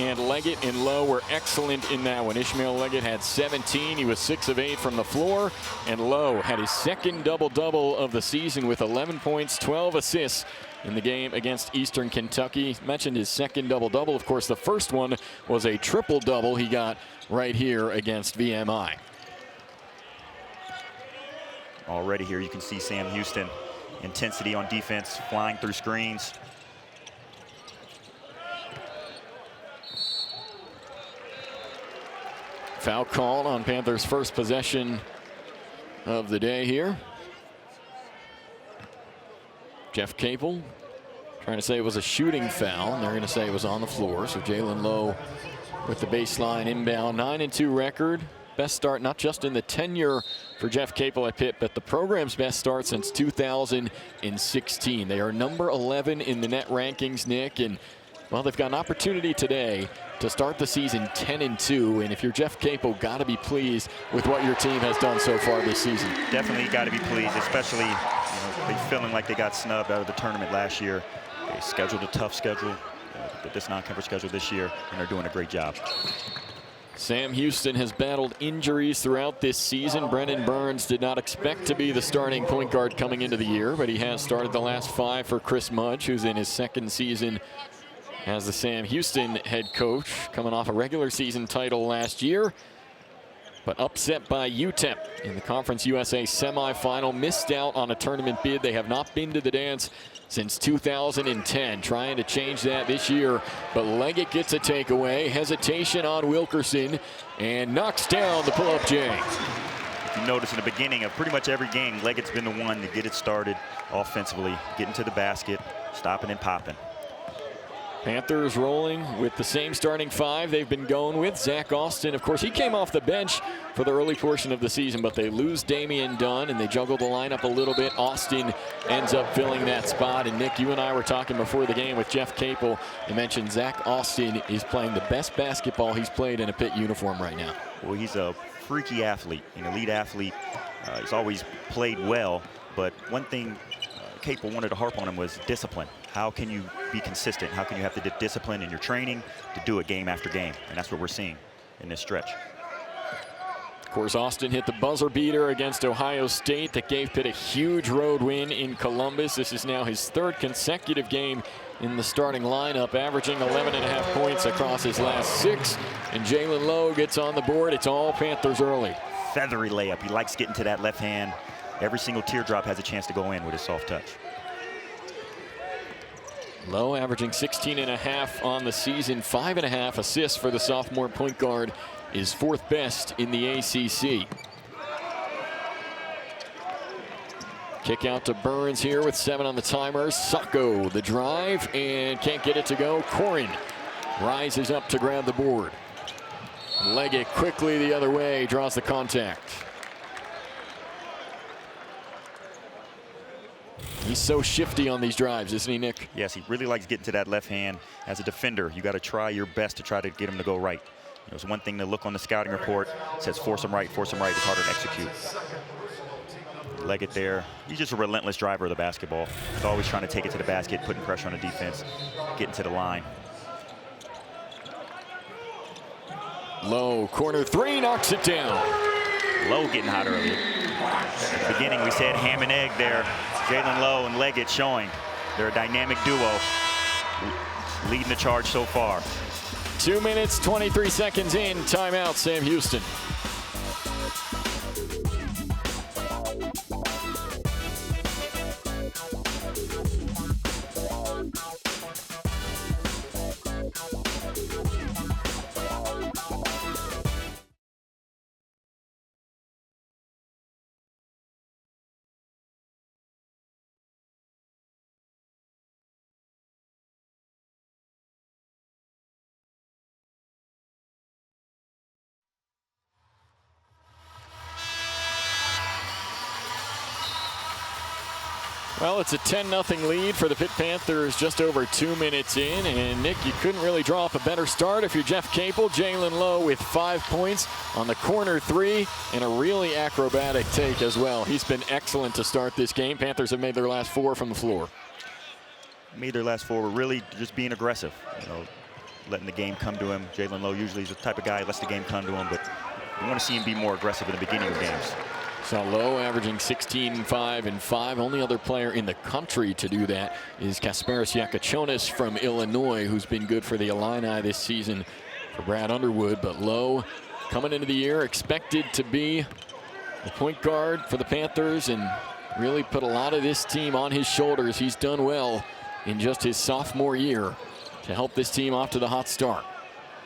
and Leggett and Lowe were excellent in that one. Ishmael Leggett had 17. He was 6 of 8 from the floor. And Lowe had his second double-double of the season with 11 points, 12 assists in the game against Eastern Kentucky. Mentioned his second double-double. Of course, the first one was a triple-double he got right here against VMI. Already here you can see Sam Houston. Intensity on defense, flying through screens. Foul called on Panthers' first possession of the day here. Jeff Capel trying to say it was a shooting foul, and they're going to say it was on the floor. So Jaland Lowe with the baseline inbound, 9-2 record. Best start not just in the tenure for Jeff Capel at Pitt, but the program's best start since 2016. They are number 11 in the net rankings, Nick, and well, they've got an opportunity today to start the season 10-2, and if you're Jeff Capel, got to be pleased with what your team has done so far this season. Definitely got to be pleased, especially they feeling like they got snubbed out of the tournament last year. They scheduled a tough schedule, this non-conference schedule this year, and they're doing a great job. Sam Houston has battled injuries throughout this season. Brennan Burns did not expect to be the starting point guard coming into the year, but he has started the last 5 for Chris Mudge, who's in his second season as the Sam Houston head coach, coming off a regular season title last year, but upset by UTEP in the Conference USA semifinal. Missed out on a tournament bid. They have not been to the dance since 2010. Trying to change that this year, but Leggett gets a takeaway. Hesitation on Wilkerson, and knocks down the pull-up J. If you notice in the beginning of pretty much every game, Leggett's been the one to get it started offensively, getting to the basket, stopping and popping. Panthers rolling with the same starting 5 they've been going with. Zach Austin, of course, he came off the bench for the early portion of the season, but they lose Damian Dunn, and they juggle the lineup a little bit. Austin ends up filling that spot. And Nick, you and I were talking before the game with Jeff Capel. You mentioned Zach Austin is playing the best basketball he's played in a Pitt uniform right now. Well, he's a freaky athlete, an elite athlete. He's always played well, but one thing Capel wanted to harp on him was discipline. How can you be consistent? How can you have the discipline in your training to do it game after game? And that's what we're seeing in this stretch. Of course, Austin hit the buzzer beater against Ohio State that gave Pitt a huge road win in Columbus. This is now his 3rd consecutive game in the starting lineup, averaging 11.5 points across his last 6. And Jaland Lowe gets on the board. It's all Panthers early. Feathery layup. He likes getting to that left hand. Every single teardrop has a chance to go in with his soft touch. Lowe averaging 16.5 on the season, 5.5 assists for the sophomore point guard, is 4th best in the ACC. Kick out to Burns here with 7 on the timer. Sacco the drive and can't get it to go. Cohen rises up to grab the board. Leggett quickly the other way, draws the contact. He's so shifty on these drives, isn't he, Nick? Yes, he really likes getting to that left hand. As a defender, you got to try your best to try to get him to go right. It's one thing to look on the scouting report. It says force him right, force him right. It's harder to execute. Leggett there. He's just a relentless driver of the basketball. He's always trying to take it to the basket, putting pressure on the defense, getting to the line. Lowe, corner 3, knocks it down. Lowe getting hot early. At the beginning, we said ham and egg there. Jaland Lowe and Leggett showing they're a dynamic duo, leading the charge so far. 2 minutes, 23 seconds in. Timeout, Sam Houston. Well, it's a 10-0 lead for the Pitt Panthers just over 2 minutes in. And, Nick, you couldn't really draw up a better start if you're Jeff Capel. Jaland Lowe with 5 points on the corner 3 and a really acrobatic take as well. He's been excellent to start this game. Panthers have made their last 4 from the floor. Made their last 4 were really just being aggressive. letting the game come to him. Jaland Lowe usually is the type of guy that lets the game come to him, but you want to see him be more aggressive in the beginning of games. So Lowe averaging 16-5 and 5. Only other player in the country to do that is Kasparis Yakachonis from Illinois, who's been good for the Illini this season for Brad Underwood. But Lowe coming into the year expected to be the point guard for the Panthers and really put a lot of this team on his shoulders. He's done well in just his sophomore year to help this team off to the hot start.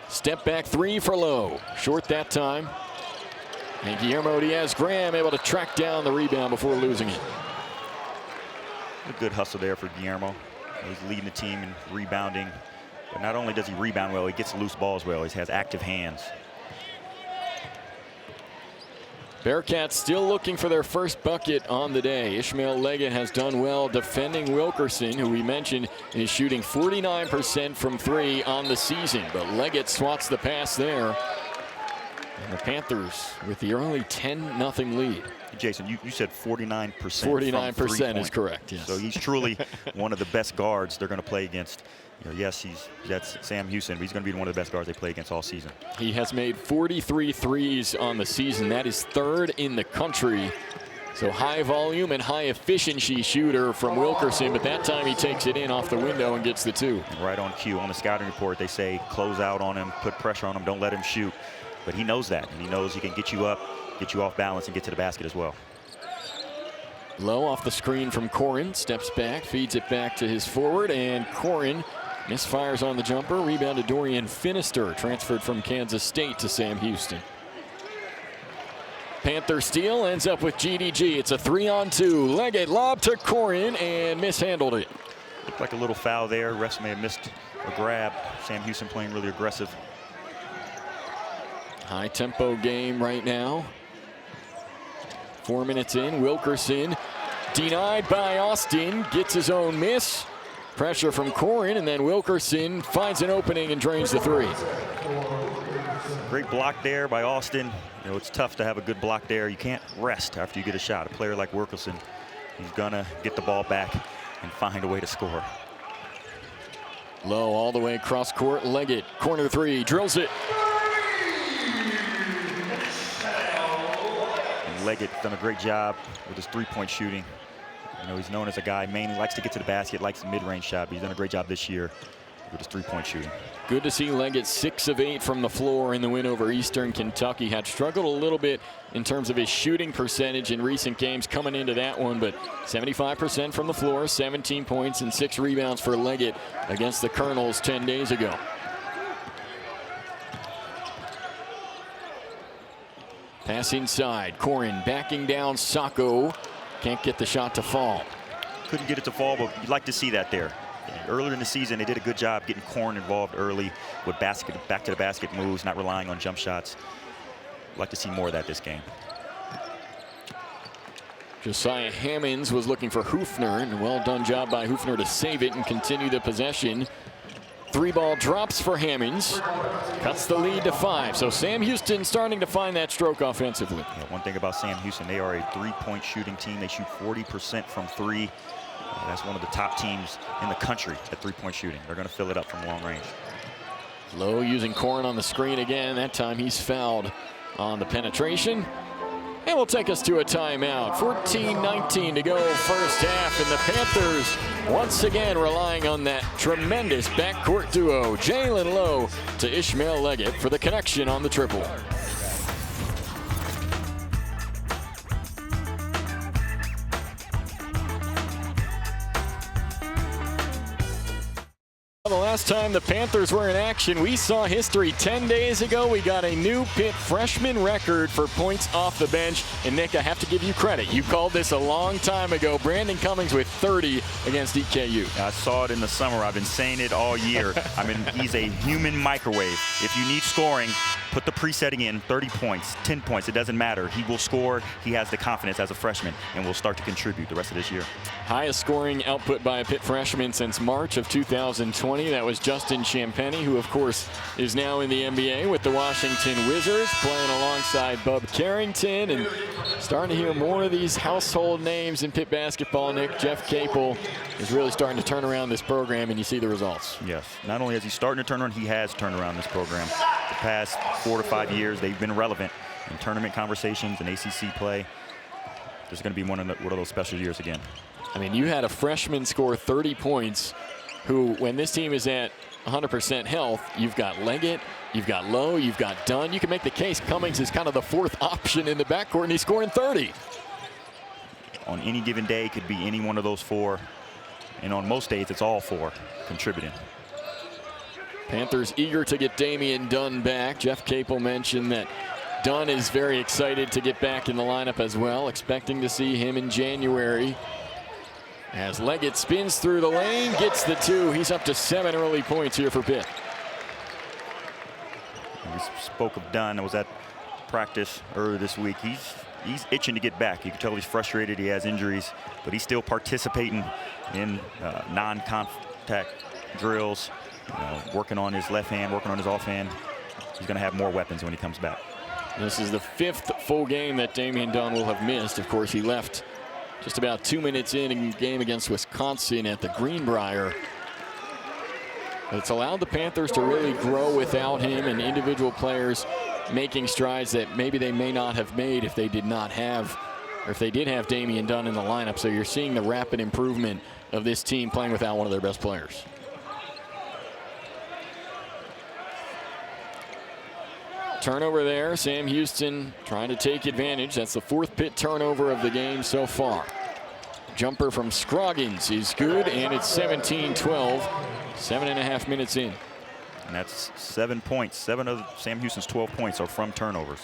Step back three for Lowe. Short that time. And Guillermo Diaz-Graham able to track down the rebound before losing it. A good hustle there for Guillermo. He's leading the team in rebounding. But not only does he rebound well, he gets loose balls well. He has active hands. Bearkats still looking for their first bucket on the day. Ishmael Leggett has done well defending Wilkerson, who we mentioned is shooting 49% from three on the season. But Leggett swats the pass there. And the Panthers with the early 10-0 lead. Jason, you said 49%. 49% is correct, yes. So he's truly one of the best guards they're going to play against. You know, yes, that's Sam Houston, but he's going to be one of the best guards they play against all season. He has made 43 threes on the season. That is third in the country. So high volume and high efficiency shooter from Wilkerson, but that time he takes it in off the window and gets the two. Right on cue. On the scouting report, they say close out on him, put pressure on him, don't let him shoot. But he knows that, and he knows he can get you up, get you off balance, and get to the basket as well. Lowe off the screen from Cohen, steps back, feeds it back to his forward, and Cohen misfires on the jumper. Rebounded Dorian Finister, transferred from Kansas State to Sam Houston. Panther steal ends up with GDG. It's a 3-on-2. Leggett lob to Cohen and mishandled it. Looked like a little foul there. Refs may have missed a grab. Sam Houston playing really aggressive. High tempo game right now. 4 minutes in. Wilkerson denied by Austin. Gets his own miss. Pressure from Cohen, and then Wilkerson finds an opening and drains the three. Great block there by Austin. You know, it's tough to have a good block there. You can't rest after you get a shot. A player like Wilkerson, he's gonna get the ball back and find a way to score. Lowe all the way across court. Leggett, corner three, drills it. And Leggett done a great job with his three-point shooting. You know, he's known as a guy mainly likes to get to the basket, likes the mid-range shot, but he's done a great job this year with his three-point shooting. Good to see Leggett 6 of 8 from the floor in the win over Eastern Kentucky. Had struggled a little bit in terms of his shooting percentage in recent games coming into that one, but 75% from the floor, 17 points and 6 rebounds for Leggett against the Colonels 10 days ago. Pass inside, Cohen backing down Sacco. Can't get the shot to fall. Couldn't get it to fall, but you'd like to see that there. Earlier in the season, they did a good job getting Cohen involved early with back to the basket moves, not relying on jump shots. I'd like to see more of that this game. Josiah Hammonds was looking for Huefner, and a well done job by Huefner to save it and continue the possession. 3-ball drops for Hammonds, cuts the lead to 5. So Sam Houston starting to find that stroke offensively. Yeah, one thing about Sam Houston, they are a three-point shooting team. They shoot 40% from three. That's one of the top teams in the country at three-point shooting. They're going to fill it up from long range. Lowe using Cohen on the screen again. That time he's fouled on the penetration. And will take us to a timeout. 14-19 to go first half, and the Panthers once again relying on that tremendous backcourt duo, Jaland Lowe to Ishmael Leggett for the connection on the triple. The last time the Panthers were in action, we saw history 10 days ago. We got a new Pitt freshman record for points off the bench. And Nick, I have to give you credit. You called this a long time ago. Brandon Cummings with 30 against EKU. I saw it in the summer. I've been saying it all year. I mean, he's a human microwave. If you need scoring, put the presetting in, 30 points, 10 points, it doesn't matter. He will score. He has the confidence as a freshman and will start to contribute the rest of this year. Highest scoring output by a Pitt freshman since March of 2020. That was Justin Champagnie, who of course is now in the NBA with the Washington Wizards, playing alongside Bub Carrington, and starting to hear more of these household names in Pitt basketball. Nick, Jeff Capel is really starting to turn around this program, and you see the results. Yes, not only is he starting to turn around, he has turned around this program. The past 4 to 5 years, they've been relevant in tournament conversations and ACC play. There's going to be one of those special years again. I mean, you had a freshman score 30 points who, when this team is at 100% health, you've got Leggett, you've got Lowe, you've got Dunn. You can make the case Cummings is kind of the fourth option in the backcourt, and he's scoring 30. On any given day, could be any one of those four. And on most days, it's all four contributing. Panthers eager to get Damian Dunn back. Jeff Capel mentioned that Dunn is very excited to get back in the lineup as well, expecting to see him in January. As Leggett spins through the lane, gets the two. He's up to 7 early points here for Pitt. We spoke of Dunn. I was at practice earlier this week. He's itching to get back. You can tell he's frustrated. He has injuries, but he's still participating in non-contact drills, working on his left hand, working on his offhand. He's going to have more weapons when he comes back. This is the 5th full game that Damian Dunn will have missed. Of course, he left just about 2 minutes in a game against Wisconsin at the Greenbrier. But it's allowed the Panthers to really grow without him, and individual players making strides that maybe they may not have made if they did not have, or if they did have Damian Dunn in the lineup. So you're seeing the rapid improvement of this team playing without one of their best players. Turnover there. Sam Houston trying to take advantage. That's the 4th Pitt turnover of the game so far. Jumper from Scroggins is good, and it's 17-12. 7.5 minutes in. And that's 7 points. 7 of Sam Houston's 12 points are from turnovers.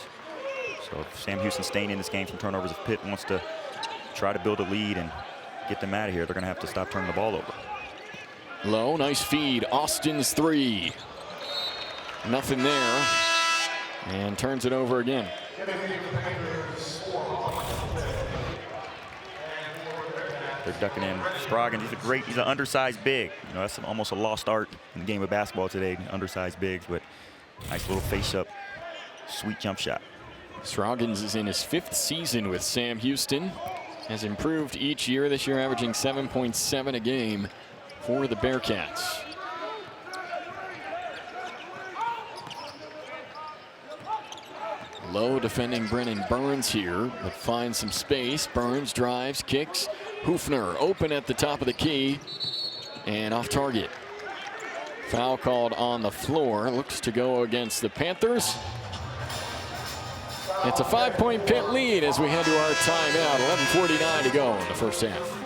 So if Sam Houston staying in this game from turnovers, if Pitt wants to try to build a lead and get them out of here, they're going to have to stop turning the ball over. Lowe, nice feed. Austin's 3. Nothing there. And turns it over again. They're ducking in. Scroggins, he's an undersized big. That's almost a lost art in the game of basketball today, undersized bigs, but nice little face-up, sweet jump shot. Scroggins is in his 5th season with Sam Houston. Has improved each year, this year averaging 7.7 a game for the Bearkats. Lowe defending Brennan Burns here, but finds some space. Burns drives, kicks. Huefner open at the top of the key and off target. Foul called on the floor. Looks to go against the Panthers. It's a 5-point Pitt lead as we head to our timeout. 11:49 to go in the first half.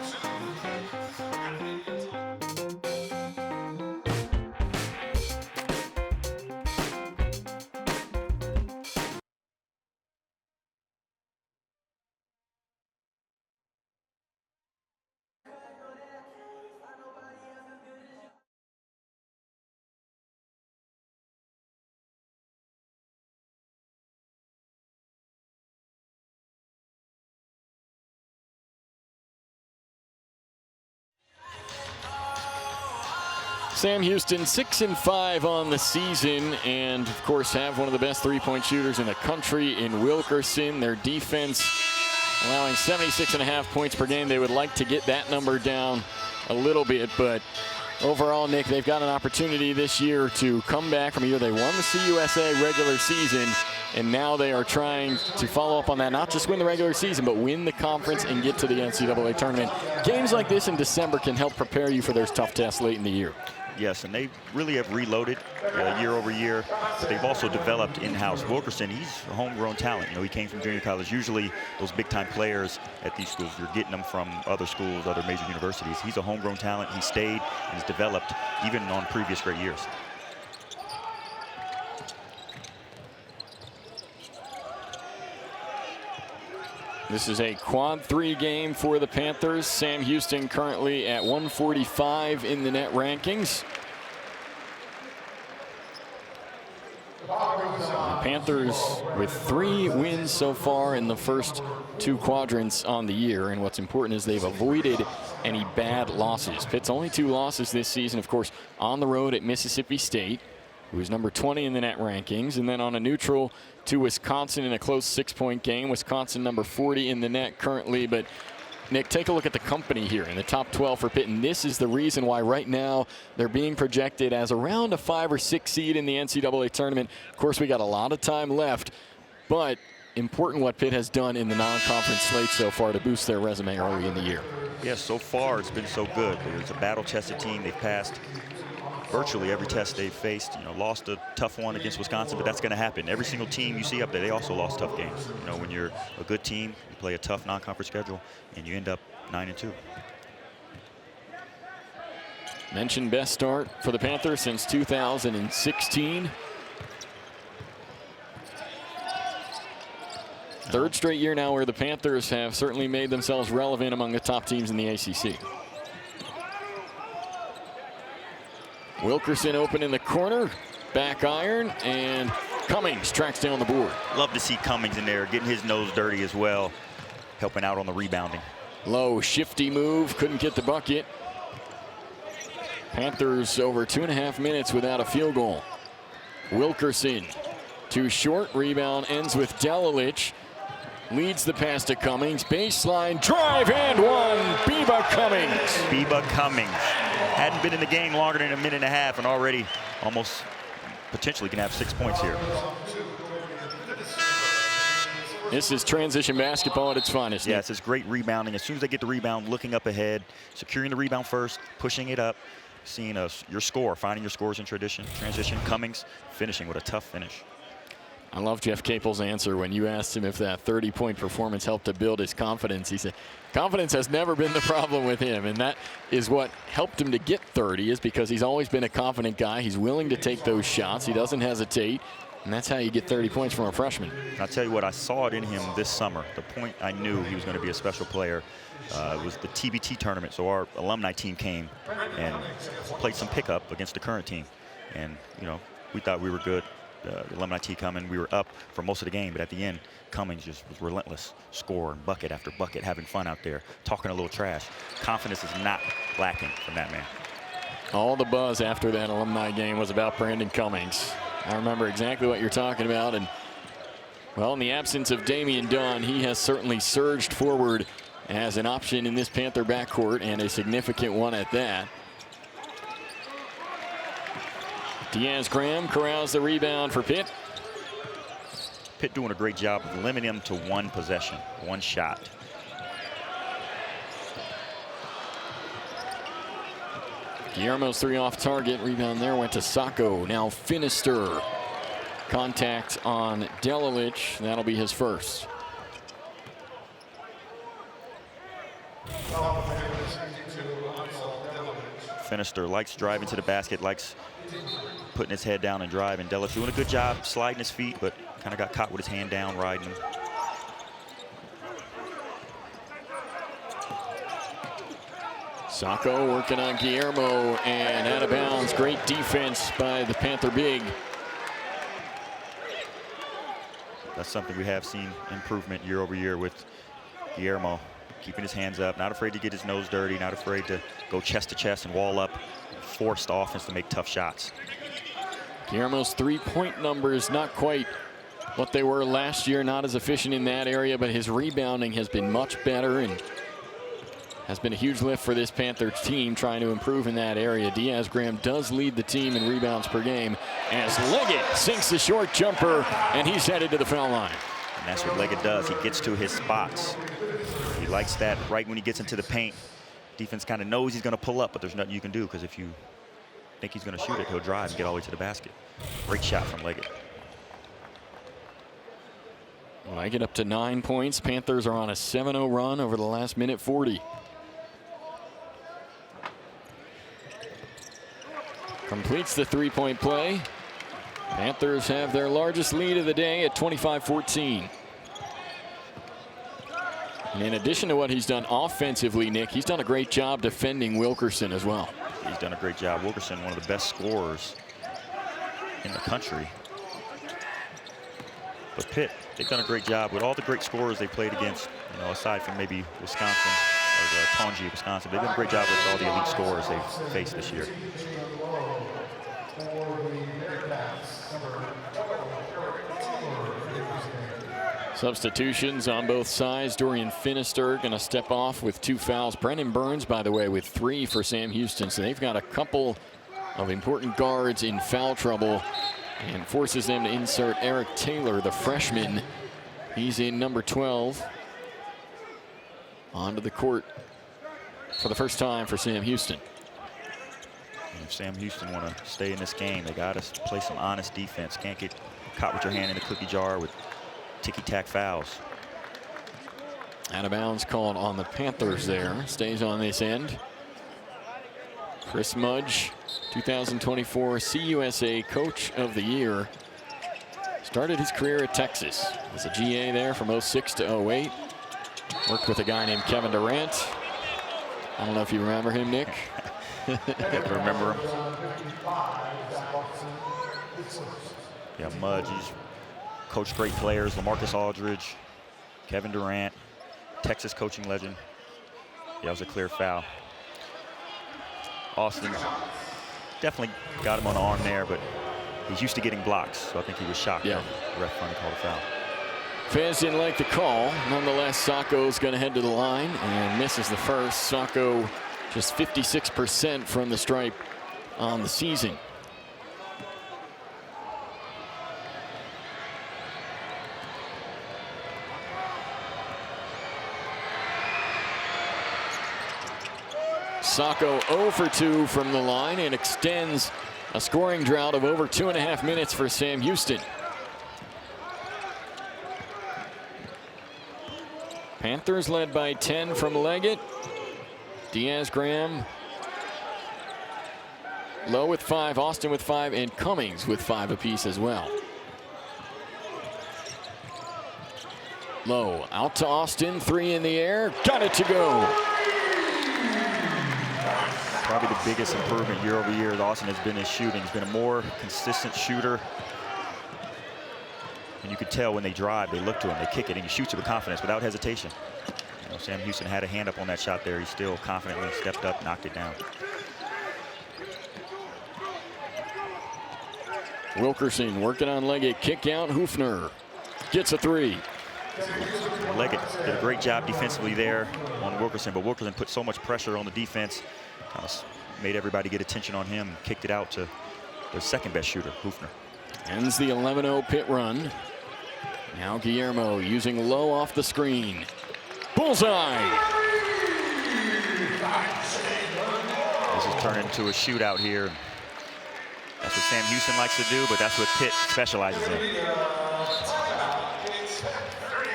Sam Houston 6-5 on the season, and of course have one of the best 3-point shooters in the country in Wilkerson. Their defense allowing 76.5 points per game. They would like to get that number down a little bit, but overall, Nick, they've got an opportunity this year to come back from a year they won the CUSA regular season, and now they are trying to follow up on that, not just win the regular season, but win the conference and get to the NCAA tournament. Games like this in December can help prepare you for those tough tests late in the year. Yes, and they really have reloaded year over year, but they've also developed in-house. Wilkerson, he's a homegrown talent. He came from junior college. Usually those big-time players at these schools, you're getting them from other schools, other major universities. He's a homegrown talent. He stayed and has developed even on previous great years. This is a quad 3 game for the Panthers. Sam Houston currently at 145 in the net rankings. The Panthers with 3 wins so far in the first 2 quadrants on the year, and what's important is they've avoided any bad losses. Pitt's only 2 losses this season, of course, on the road at Mississippi State, who is number 20 in the net rankings, and then on a neutral to Wisconsin in a close 6-point game. Wisconsin number 40 in the net currently, but Nick, take a look at the company here in the top 12 for Pitt, and this is the reason why right now they're being projected as around a 5 or 6 seed in the NCAA tournament. Of course, we got a lot of time left, but important what Pitt has done in the non-conference slate so far to boost their resume early in the year. Yeah, so far it's been so good. It's a battle-tested team. They've passed virtually every test they've faced. You know, lost a tough one against Wisconsin, but that's going to happen. Every single team you see up there, they also lost tough games. You know, when you're a good team, you play a tough non-conference schedule, and you end up 9-2. Mentioned best start for the Panthers since 2016. Third straight year now where the Panthers have certainly made themselves relevant among the top teams in the ACC. Wilkerson open in the corner, back iron, and Cummings tracks down the board. Love to see Cummings in there, getting his nose dirty as well, helping out on the rebounding. Lowe, shifty move, couldn't get the bucket. Panthers over 2.5 minutes without a field goal. Wilkerson, too short, rebound ends with Delilich. Leads the pass to Cummings, baseline drive and one, Beba Cummings. Beba Cummings. Hadn't been in the game longer than a minute and a half and already almost potentially can have 6 points here. This is transition basketball at its finest. Yeah, it's this great rebounding. As soon as they get the rebound, looking up ahead, securing the rebound first, pushing it up, seeing your score, finding your scores in transition. Cummings finishing with a tough finish. I love Jeff Capel's answer when you asked him if that 30-point performance helped to build his confidence. He said, confidence has never been the problem with him, and that is what helped him to get 30, is because he's always been a confident guy. He's willing to take those shots. He doesn't hesitate, and that's how you get 30 points from a freshman. I'll tell you what, I saw it in him this summer. The point I knew he was going to be a special player was the TBT tournament. So our alumni team came and played some pickup against the current team, and you know, we thought we were good. The alumni team coming, we were up for most of the game, but at the end, Cummings just was relentless, scoring bucket after bucket, having fun out there, talking a little trash. Confidence is not lacking from that man. All the buzz after that alumni game was about Brandon Cummings. I remember exactly what you're talking about, and well, in the absence of Damian Dunn, he has certainly surged forward as an option in this Panther backcourt, and a significant one at that. Diaz-Graham corrals the rebound for Pitt. Pitt doing a great job of limiting him to one possession, one shot. Guillermo's 3 off target. Rebound there went to Sacco. Now Finister. Contact on Delilich. That'll be his first. Finister likes driving to the basket, likes putting his head down and driving. Delilich doing a good job sliding his feet, but kind of got caught with his hand down, riding him. Sacco working on Guillermo, and out of bounds. Great defense by the Panther big. That's something we have seen improvement year over year with Guillermo. Keeping his hands up, not afraid to get his nose dirty, not afraid to go chest to chest and wall up, force the offense to make tough shots. Guillermo's 3-point numbers not quite what they were last year, not as efficient in that area, but his rebounding has been much better and has been a huge lift for this Panthers team, trying to improve in that area. Diaz-Graham does lead the team in rebounds per game as Leggett sinks the short jumper, and he's headed to the foul line. And that's what Leggett does. He gets to his spots. He likes that right when he gets into the paint. Defense kind of knows he's going to pull up, but there's nothing you can do, because if you think he's going to shoot it, he'll drive and get all the way to the basket. Great shot from Leggett. Well, I get up to 9 points. Panthers are on a 7-0 run over the last minute 40. Completes the 3-point play. Panthers have their largest lead of the day at 25-14. And in addition to what he's done offensively, Nick, he's done a great job defending Wilkerson as well. He's done a great job. Wilkerson, one of the best scorers in the country. But Pitt, they've done a great job with all the great scorers they played against, aside from maybe Wisconsin or Tonji, Wisconsin. They've done a great job with all the elite scorers they've faced this year. Substitutions on both sides. Dorian Finister going to step off with 2 fouls. Brennan Burns, by the way, with 3 for Sam Houston. So they've got a couple of important guards in foul trouble, and forces them to insert Eric Taylor, the freshman. He's in number 12. Onto the court for the first time for Sam Houston. And if Sam Houston want to stay in this game, they got to play some honest defense. Can't get caught with your hand in the cookie jar with ticky-tack fouls. Out of bounds called on the Panthers there. Stays on this end. Chris Mudge, 2024 CUSA Coach of the Year. Started his career at Texas as a GA there from 06 to 08. Worked with a guy named Kevin Durant. I don't know if you remember him, Nick. You have to remember him. Yeah, Mudge, he's coached great players. LaMarcus Aldridge, Kevin Durant, Texas coaching legend. Yeah, it was a clear foul. Austin definitely got him on the arm there, but he's used to getting blocks, so I think he was shocked. Yeah. The ref finally called a foul. Fans didn't like the call. Nonetheless, Sacco's going to head to the line and misses the first. Sacco just 56% from the stripe on the season. Sacco 0 for 2 from the line and extends a scoring drought of over 2.5 minutes for Sam Houston. Panthers led by 10 from Leggett. Diaz-Graham. Lowe with 5, Austin with 5, and Cummings with 5 apiece as well. Lowe out to Austin, 3 in the air, got it to go. Probably the biggest improvement year over year as Austin has been his shooting. He's been a more consistent shooter. And you could tell when they drive, they look to him, they kick it, and he shoots it with confidence, without hesitation. Sam Houston had a hand up on that shot there. He still confidently stepped up, knocked it down. Wilkerson working on Leggett, kick out, Huefner gets a 3. Leggett did a great job defensively there on Wilkerson, but Wilkerson put so much pressure on the defense, made everybody get attention on him, kicked it out to their second best shooter, Huefner. Ends the 11-0 Pitt run. Now Guillermo using Lowe off the screen. Bullseye! This is turning into a shootout here. That's what Sam Houston likes to do, but that's what Pitt specializes in.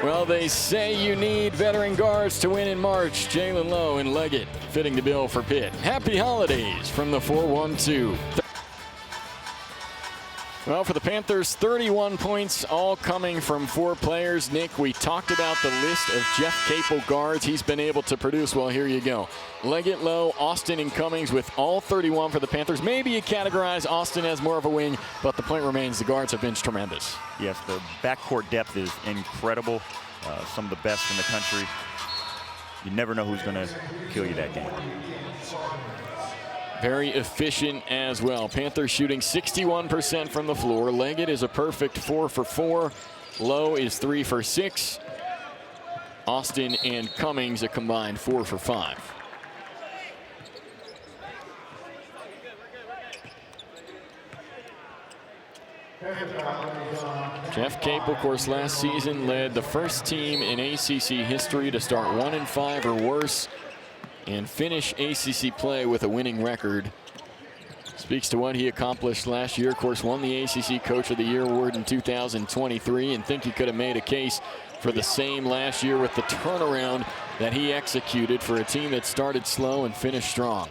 Well, they say you need veteran guards to win in March. Jaland, Lowe, and Leggett fitting the bill for Pitt. Happy holidays from the 4-1-2. Well, for the Panthers, 31 points, all coming from 4 players. Nick, we talked about the list of Jeff Capel guards he's been able to produce. Well, here you go. Leggett, Lowe, Austin, and Cummings with all 31 for the Panthers. Maybe you categorize Austin as more of a wing, but the point remains the guards have been tremendous. Yes, the backcourt depth is incredible. Some of the best in the country. You never know who's going to kill you that game. Very efficient as well. Panthers shooting 61% from the floor. Leggett is a perfect 4 for 4. Lowe is 3 for 6. Austin and Cummings a combined 4 for 5. Jeff Capel, of course, last season led the first team in ACC history to start 1-5 or worse and finish ACC play with a winning record. Speaks to what he accomplished last year. Of course, won the ACC Coach of the Year award in 2023, and think he could have made a case for the same last year with the turnaround that he executed for a team that started slow and finished strong.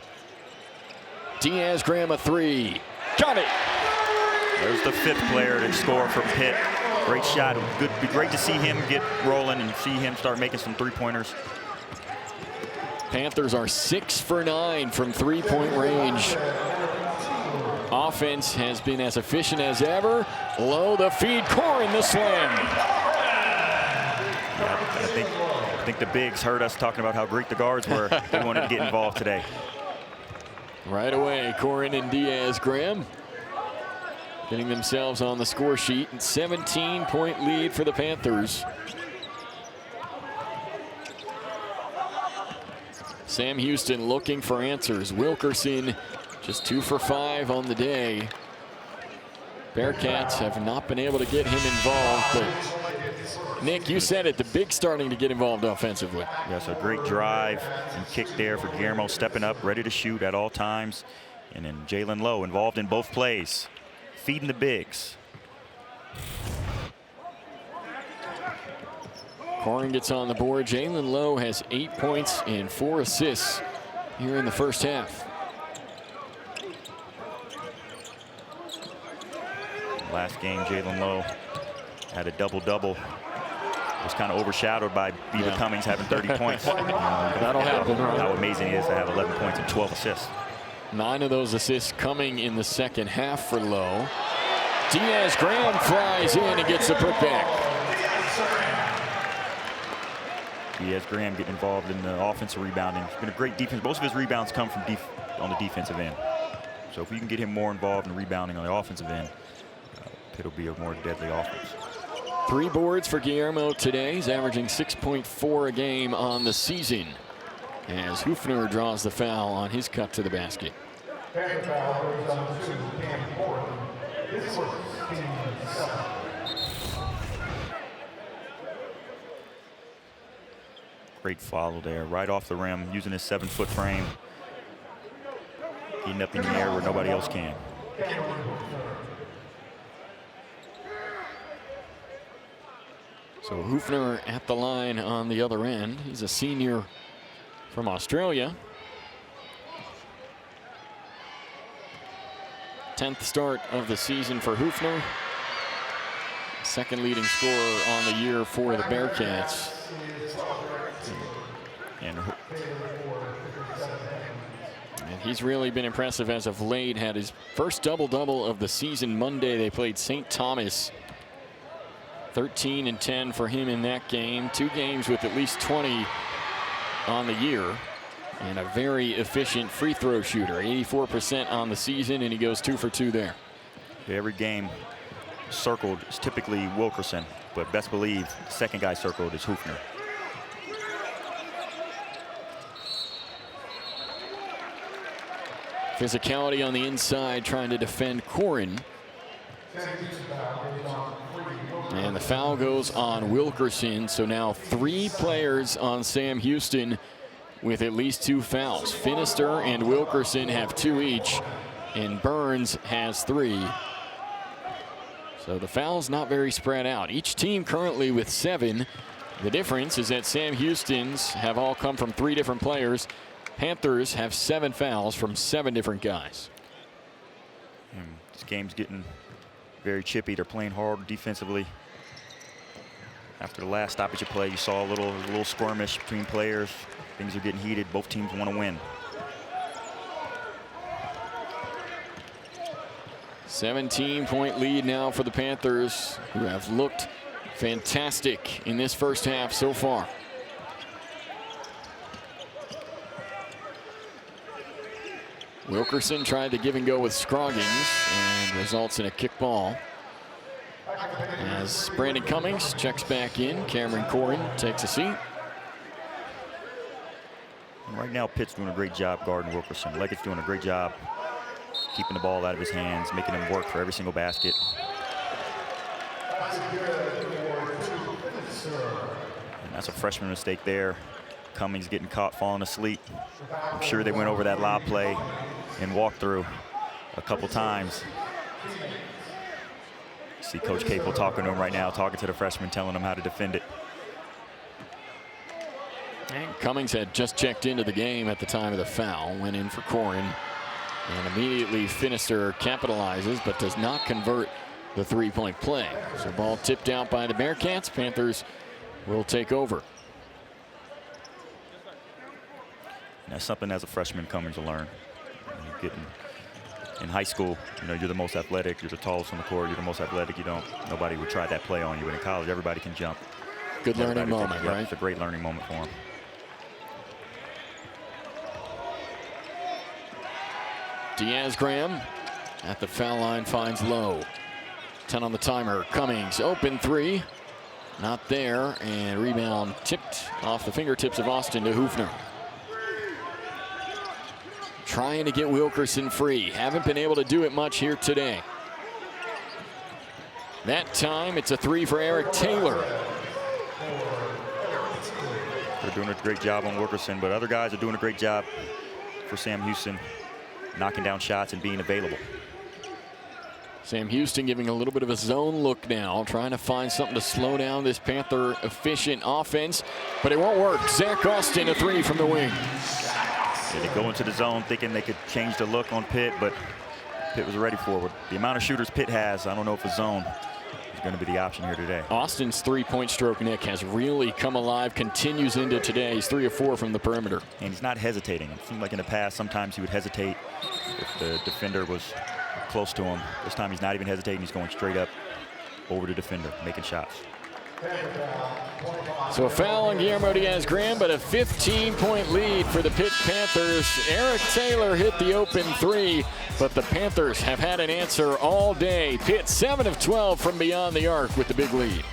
Diaz-Graham a 3. Got it! There's the 5th player to score for Pitt. Great shot. Good, be great to see him get rolling and see him start making some 3-pointers. Panthers are 6 for 9 from 3-point range. offense has been as efficient as ever. Lowe the feed, Cohen the slam. I think the bigs heard us talking about how great the guards were. They wanted to get involved today. Right away, Cohen and Diaz-Graham getting themselves on the score sheet. 17-point lead for the Panthers. Sam Houston looking for answers. Wilkerson just 2 for 5 on the day. Bearkats have not been able to get him involved, but Nick, you said it, the big starting to get involved offensively. Yes, a great drive and kick there for Guillermo, stepping up, ready to shoot at all times. And then Jaland Lowe involved in both plays, feeding the bigs. Cohen gets on the board. Jaland Lowe has 8 points and 4 assists here in the first half. Last game, Jaland Lowe had a double-double. Was kind of overshadowed by Beaver Cummings having 30 points. That'll happen, right? How amazing it is to have 11 points and 12 assists. 9 of those assists coming in the second half for Lowe. Diaz-Graham flies in and gets the putback. Diaz-Graham getting involved in the offensive rebounding. It's been a great defense. Most of his rebounds come from on the defensive end. So if we can get him more involved in rebounding on the offensive end, it'll be a more deadly offense. 3 boards for Guillermo today. He's averaging 6.4 a game on the season as Huefner draws the foul on his cut to the basket. Great follow there, right off the rim, using his 7-foot frame. Getting up in the air where nobody else can. So Huefner at the line on the other end. He's a senior from Australia. 10th start of the season for Huefner. Second leading scorer on the year for the Bearkats. And he's really been impressive as of late. Had his first double-double of the season Monday. They played St. Thomas. 13 and 10 for him in that game. 2 games with at least 20 on the year. And a very efficient free throw shooter. 84% on the season, and he goes 2 for 2 there. Every game circled is typically Wilkerson, but best believe the second guy circled is Huefner. Physicality on the inside, trying to defend Cohen. And the foul goes on Wilkerson. So now 3 players on Sam Houston with at least 2 fouls. Finister and Wilkerson have 2 each, and Burns has 3. So the foul's not very spread out. Each team currently with 7. The difference is that Sam Houston's have all come from 3 different players. Panthers have 7 fouls from 7 different guys. This game's getting very chippy. They're playing hard defensively. After the last stoppage of play, you saw a little skirmish between players. Things are getting heated. Both teams want to win. 17-point lead now for the Panthers, who have looked fantastic in this first half so far. Wilkerson tried to give and go with Scroggins and results in a kick ball. As Brandon Cummings checks back in, Cameron Cohen takes a seat. Right now, Pitt's doing a great job guarding Wilkerson. Leggett's doing a great job keeping the ball out of his hands, making him work for every single basket. And that's a freshman mistake there. Cummings getting caught falling asleep. I'm sure they went over that lob play and walked through a couple times. See Coach Capel talking to him right now, talking to the freshman, telling him how to defend it. And Cummings had just checked into the game at the time of the foul, went in for Cohen, and immediately Finister capitalizes but does not convert the 3-point play. So ball tipped out by the Bearkats. Panthers will take over. And that's something as a freshman Cummings will learn. Getting in high school, you know, you're the most athletic, you're the tallest on the court, you're the most athletic, nobody would try that play on you. But in college, everybody can jump. Good learning moment, right? It's a great learning moment for him. Diaz-Graham at the foul line finds Lowe. 10 on the timer. Cummings, open three. Not there, and rebound tipped off the fingertips of Austin to Huefner. Trying to get Wilkerson free. Haven't been able to do it much here today. That time, it's a three for Eric Taylor. They're doing a great job on Wilkerson, but other guys are doing a great job for Sam Houston, knocking down shots and being available. Sam Houston giving a little bit of a zone look now, trying to find something to slow down this Panther efficient offense, but it won't work. Zach Austin, a three from the wing. Yeah, they go into the zone thinking they could change the look on Pitt, but Pitt was ready for it. The amount of shooters Pitt has, I don't know if a zone is going to be the option here today. Austin's three-point stroke, Nick, has really come alive, continues into today. He's 3 of 4 from the perimeter. And he's not hesitating. It seemed like in the past, sometimes he would hesitate if the defender was close to him. This time he's not even hesitating. He's going straight up over the defender, making shots. So a foul on Guillermo Diaz-Graham, but a 15-point lead for the Pitt Panthers. Eric Taylor hit the open three, but the Panthers have had an answer all day. Pitt 7 of 12 from beyond the arc with the big lead.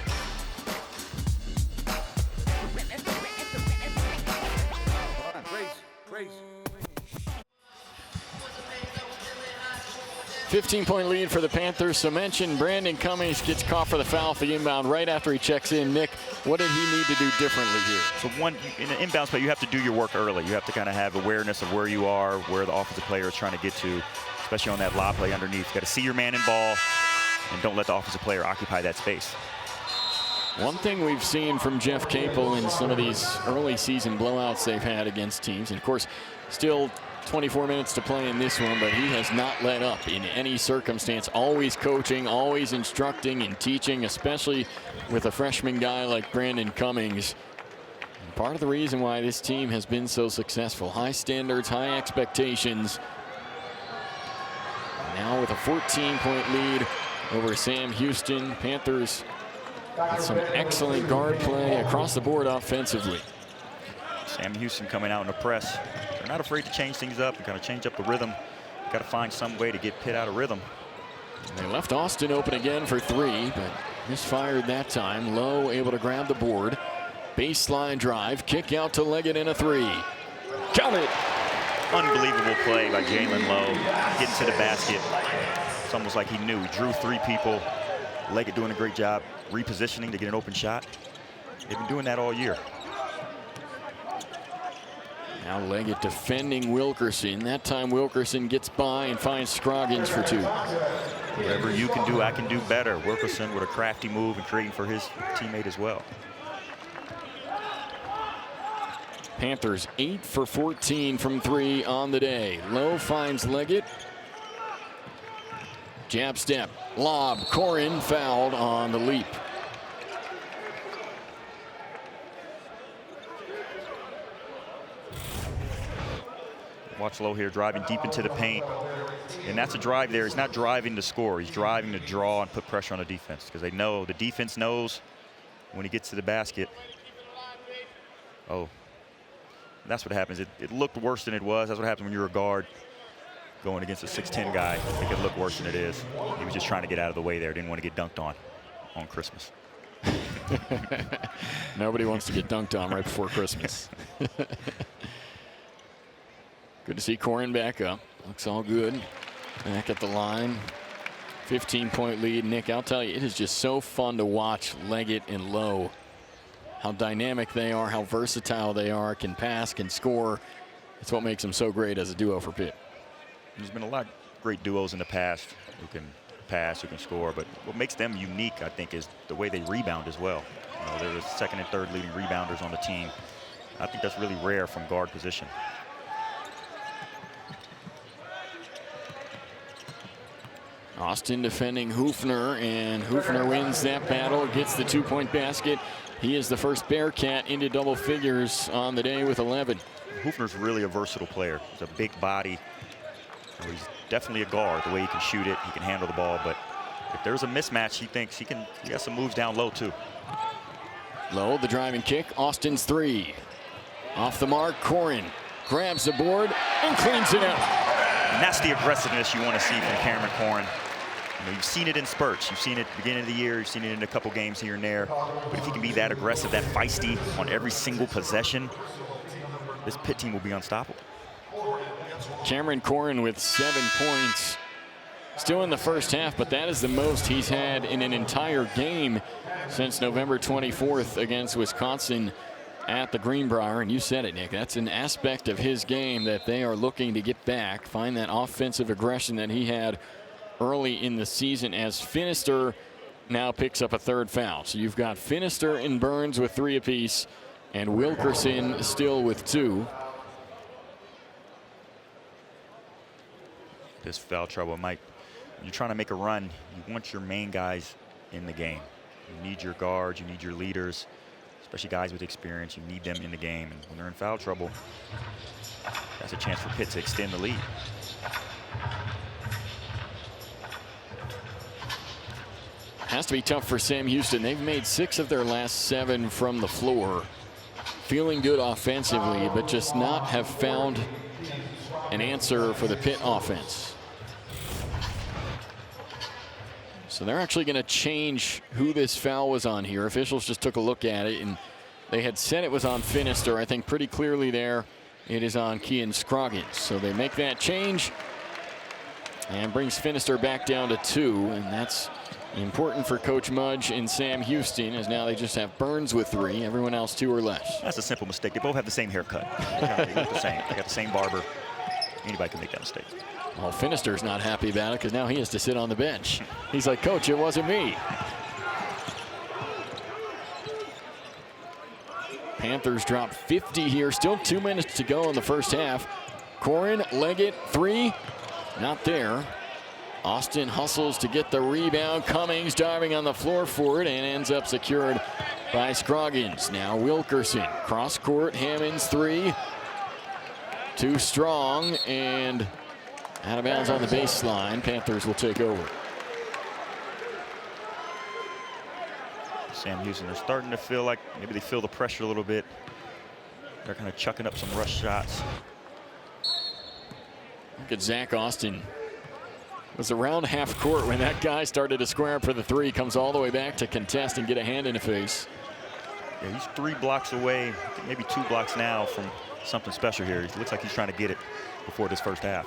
Praise. 15-point lead for the Panthers. So mentioned Brandon Cummings gets caught for the foul off the inbound right after he checks in. Nick, what did he need to do differently here? So in an inbounds play, you have to do your work early. You have to kind of have awareness of where you are, where the offensive player is trying to get to, especially on that lob play underneath. You got to see your man in ball and don't let the offensive player occupy that space. One thing we've seen from Jeff Capel in some of these early season blowouts they've had against teams, and of course, still 24 minutes to play in this one, but he has not let up in any circumstance. Always coaching, always instructing and teaching, especially with a freshman guy like Brandon Cummings. And part of the reason why this team has been so successful. High standards, high expectations. Now with a 14-point lead over Sam Houston. Panthers with some excellent guard play across the board offensively. Sam Houston coming out in the press. They're not afraid to change things up and kind of change up the rhythm. Got to find some way to get Pitt out of rhythm. They left Austin open again for three, but misfired that time. Lowe able to grab the board. Baseline drive, kick out to Leggett and a three. Count it. Unbelievable play by Jaland Lowe. Getting to the basket. It's almost like he knew. He drew three people. Leggett doing a great job repositioning to get an open shot. They've been doing that all year. Now Leggett defending Wilkerson. That time Wilkerson gets by and finds Scroggins for two. Whatever you can do, I can do better. Wilkerson with a crafty move and creating for his teammate as well. Panthers 8 for 14 from three on the day. Lowe finds Leggett. Jab step, lob, Cohen fouled on the leap. Watch Lowe here driving deep into the paint. And that's a drive there. He's not driving to score. He's driving to draw and put pressure on the defense because they know, the defense knows when he gets to the basket. Oh, that's what happens. It looked worse than it was. That's what happens when you're a guard going against a 6'10 guy. It could look worse than it is. He was just trying to get out of the way there. Didn't want to get dunked on Christmas. Nobody wants to get dunked on right before Christmas. Good to see Cohen back up. Looks all good. Back at the line. 15-point lead. Nick, I'll tell you, it is just so fun to watch Leggett and Lowe. How dynamic they are, how versatile they are, can pass, can score. It's what makes them so great as a duo for Pitt. There's been a lot of great duos in the past who can pass, who can score, but what makes them unique, I think, is the way they rebound as well. You know, they're the second and third leading rebounders on the team. I think that's really rare from guard position. Austin defending Huefner, and Huefner wins that battle, gets the two-point basket. He is the first Bearcat into double figures on the day with 11. Huefner's really a versatile player. He's a big body. He's definitely a guard, the way he can shoot it, he can handle the ball. But if there's a mismatch, he thinks he got some moves down low too. Lowe, the driving kick. Austin's three. Off the mark, Cohen grabs the board and cleans it out. And that's the aggressiveness you want to see from Cameron Cohen. You know, you've seen it in spurts. You've seen it at the beginning of the year. You've seen it in a couple games here and there. But if he can be that aggressive, that feisty on every single possession, this Pitt team will be unstoppable. Cameron Cohen with 7 points. Still in the first half, but that is the most he's had in an entire game since November 24th against Wisconsin at the Greenbrier. And you said it, Nick, that's an aspect of his game that they are looking to get back, find that offensive aggression that he had early in the season, as Finister now picks up a third foul. So you've got Finister and Burns with 3 apiece, and Wilkerson still with 2. This foul trouble might, when you're trying to make a run, you want your main guys in the game. You need your guards, you need your leaders, especially guys with experience. You need them in the game. And when they're in foul trouble, that's a chance for Pitt to extend the lead. Has to be tough for Sam Houston. They've made 6 of their last 7 from the floor. Feeling good offensively, but just not have found an answer for the Pitt offense. So they're actually going to change who this foul was on here. Officials just took a look at it, and they had said it was on Finister. I think pretty clearly there it is on Kean Scroggins. So they make that change and brings Finister back down to 2, and that's important for Coach Mudge and Sam Houston, as now they just have Burns with 3, everyone else 2 or less. That's a simple mistake. They both have the same haircut. They look the same. They got the same barber. Anybody can make that mistake. Well, Finister's not happy about it because now he has to sit on the bench. He's like, Coach, it wasn't me. Panthers drop 50 here. Still 2 minutes to go in the first half. Cohen, Leggett, 3. Not there. Austin hustles to get the rebound. Cummings diving on the floor for it and ends up secured by Scroggins. Now Wilkerson, cross court, Hammonds 3. Too strong and out of bounds on the baseline. Panthers will take over. Sam Houston, they're starting to feel like maybe they feel the pressure a little bit. They're kind of chucking up some rush shots. Look at Zach Austin. Was around half court when that guy started to square up for the 3. Comes all the way back to contest and get a hand in the face. Yeah, he's 3 blocks away, maybe 2 blocks now from something special here. It looks like he's trying to get it before this first half.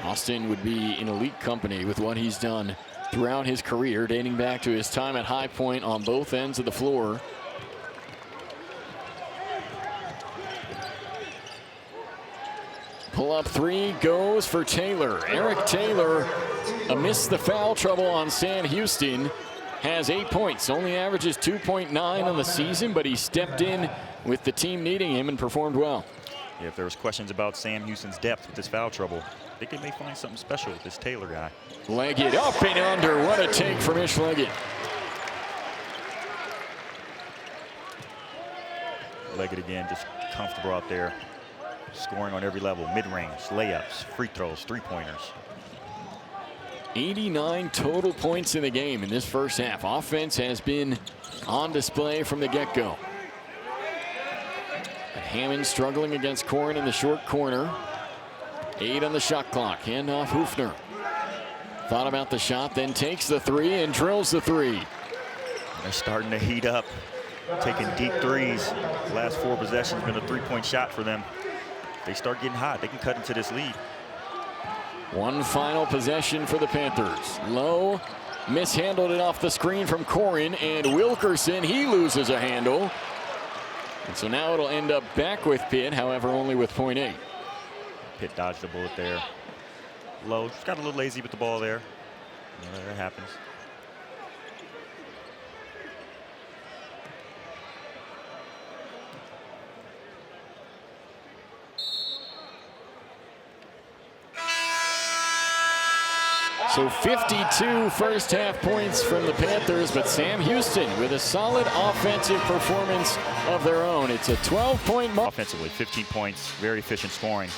Austin would be in elite company with what he's done throughout his career, dating back to his time at High Point on both ends of the floor. Pull-up 3 goes for Taylor. Eric Taylor, amidst the foul trouble on Sam Houston, has 8 points. Only averages 2.9 on the season, but he stepped in with the team needing him and performed well. Yeah, if there was questions about Sam Houston's depth with this foul trouble, I think they may find something special with this Taylor guy. Leggett up and under. What a take from Ish Leggett. Leggett again, just comfortable out there, scoring on every level, mid-range, layups, free throws, 3-pointers. 89 total points in the game in this first half. Offense has been on display from the get-go. Hammond struggling against Cohen in the short corner. 8 on the shot clock. Handoff Huefner. Thought about the shot, then takes the 3 and drills the 3. They're starting to heat up, taking deep threes. The last 4 possessions been a 3-point shot for them. If they start getting hot, they can cut into this lead. One final possession for the Panthers. Lowe mishandled it off the screen from Cohen, and Wilkerson, he loses a handle. And so now it'll end up back with Pitt, however, only with .8. Pitt dodged a bullet there. Lowe just got a little lazy with the ball there. You know, that happens. So 52 first half points from the Panthers, but Sam Houston with a solid offensive performance of their own. It's a 12-point offensively, 15 points, very efficient scoring.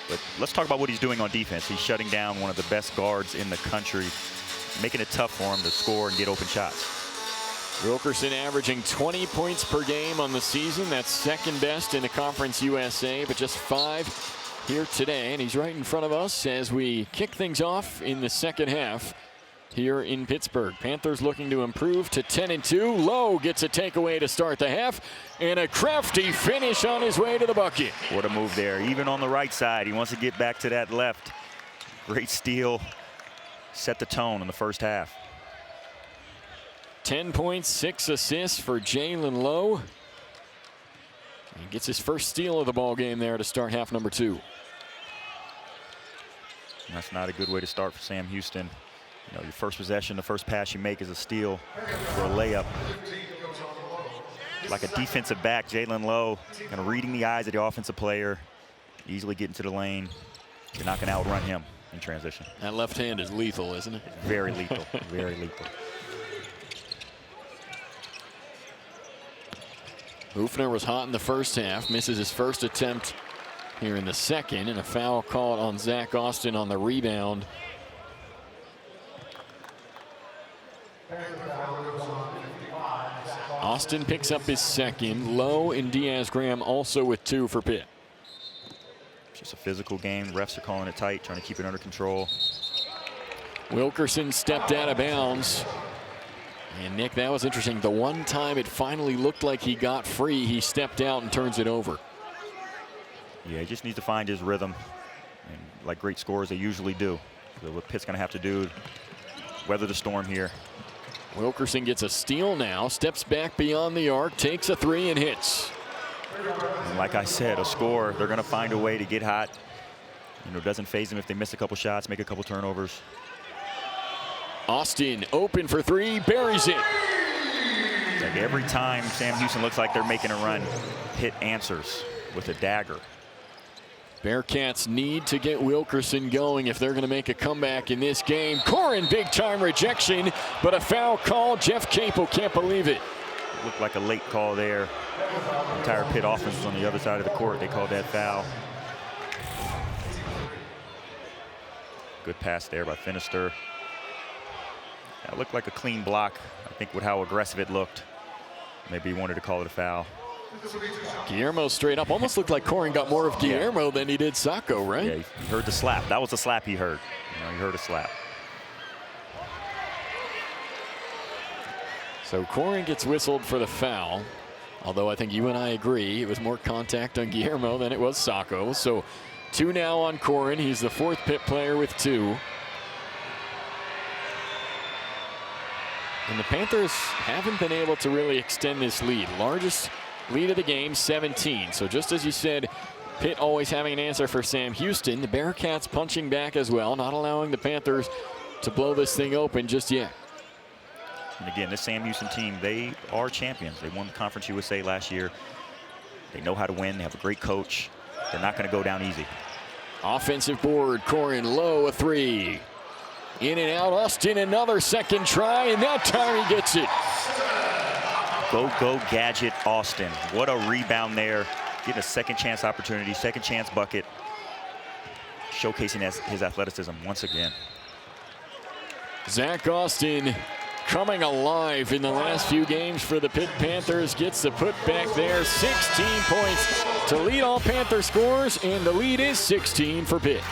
But let's talk about what he's doing on defense. He's shutting down one of the best guards in the country, making it tough for him to score and get open shots. Wilkerson averaging 20 points per game on the season. That's second best in the Conference USA, but just 5 here today. And he's right in front of us as we kick things off in the second half here in Pittsburgh. Panthers looking to improve to 10-2. Lowe gets a takeaway to start the half, and a crafty finish on his way to the bucket. What a move there. Even on the right side, he wants to get back to that left. Great steal. Set the tone in the first half. 10 points, 6 assists for Jaland Lowe. He gets his first steal of the ball game there to start half number 2. That's not a good way to start for Sam Houston. You know, your first possession, the first pass you make is a steal for a layup. Like a defensive back, Jaland Lowe kind of reading the eyes of the offensive player, easily getting to the lane. You're not going to outrun him in transition. That left hand is lethal, isn't it? Very lethal, very lethal. Huefner was hot in the first half, misses his first attempt here in the second, and a foul called on Zach Austin on the rebound. Austin picks up his second. Lowe and Diaz-Graham also with 2 for Pitt. Just a physical game. Refs are calling it tight, trying to keep it under control. Wilkerson stepped out of bounds. And Nick, that was interesting. The one time it finally looked like he got free, he stepped out and turns it over. Yeah, he just needs to find his rhythm. And like great scorers, they usually do. So what Pitt's going to have to do, weather the storm here. Wilkerson gets a steal now, steps back beyond the arc, takes a 3 and hits. And like I said, a scorer, they're going to find a way to get hot. You know, it doesn't faze them if they miss a couple shots, make a couple turnovers. Austin open for 3, buries it. Like every time Sam Houston looks like they're making a run, Pitt answers with a dagger. Bearkats need to get Wilkerson going if they're going to make a comeback in this game. Cohen, big time rejection, but a foul call. Jeff Capel can't believe it. Looked like a late call there. The entire Pitt offense was on the other side of the court. They called that foul. Good pass there by Finister. That looked like a clean block, I think, with how aggressive it looked. Maybe he wanted to call it a foul. Guillermo straight up. Almost looked like Cohen got more of Guillermo than he did Sacco, right? Yeah, he heard the slap. That was the slap he heard. You know, he heard a slap. So Cohen gets whistled for the foul. Although I think you and I agree it was more contact on Guillermo than it was Sacco. So 2 now on Cohen. He's the 4th Pitt player with 2. And the Panthers haven't been able to really extend this lead. Largest lead of the game, 17. So just as you said, Pitt always having an answer for Sam Houston. The Bearkats punching back as well, not allowing the Panthers to blow this thing open just yet. And again, this Sam Houston team, they are champions. They won the Conference USA last year. They know how to win. They have a great coach. They're not going to go down easy. Offensive board, Cohen Lowe a 3. In and out, Austin another second try, and that time he gets it. Go gadget Austin. What a rebound there. Getting a second chance opportunity, second chance bucket. Showcasing his athleticism once again. Zach Austin coming alive in the last few games for the Pitt Panthers. Gets the put back there. 16 points to lead all Panther scorers, and the lead is 16 for Pitt.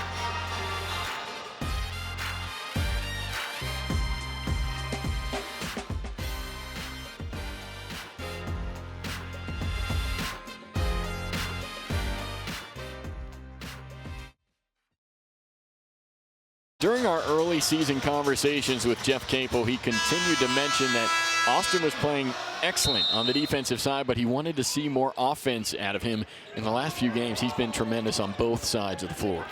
During our early season conversations with Jeff Capel, he continued to mention that Austin was playing excellent on the defensive side, but he wanted to see more offense out of him. In the last few games, he's been tremendous on both sides of the floor.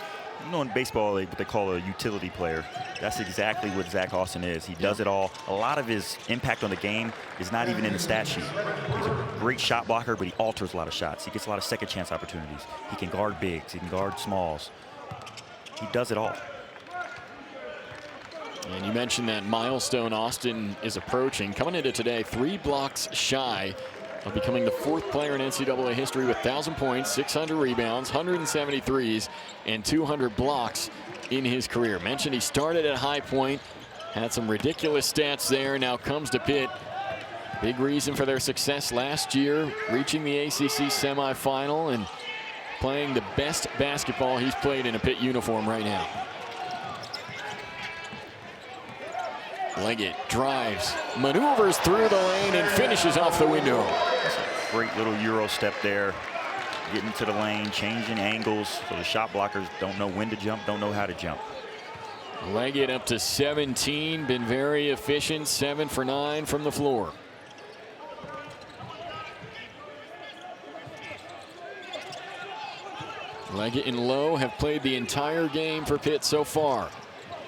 You know, in baseball, what they call a utility player. That's exactly what Zach Austin is. He does it all. A lot of his impact on the game is not even in the stat sheet. He's a great shot blocker, but he alters a lot of shots. He gets a lot of second chance opportunities. He can guard bigs. He can guard smalls. He does it all. And you mentioned that milestone Austin is approaching. Coming into today, 3 blocks shy of becoming the 4th player in NCAA history with 1,000 points, 600 rebounds, 170 threes, and 200 blocks in his career. Mentioned he started at High Point, had some ridiculous stats there, now comes to Pitt. Big reason for their success last year, reaching the ACC semifinal and playing the best basketball he's played in a Pitt uniform right now. Leggett drives, maneuvers through the lane, and finishes off the window. Great little Euro step there. Getting to the lane, changing angles so the shot blockers don't know when to jump, don't know how to jump. Leggett up to 17, been very efficient, 7 for 9 from the floor. Leggett and Lowe have played the entire game for Pitt so far.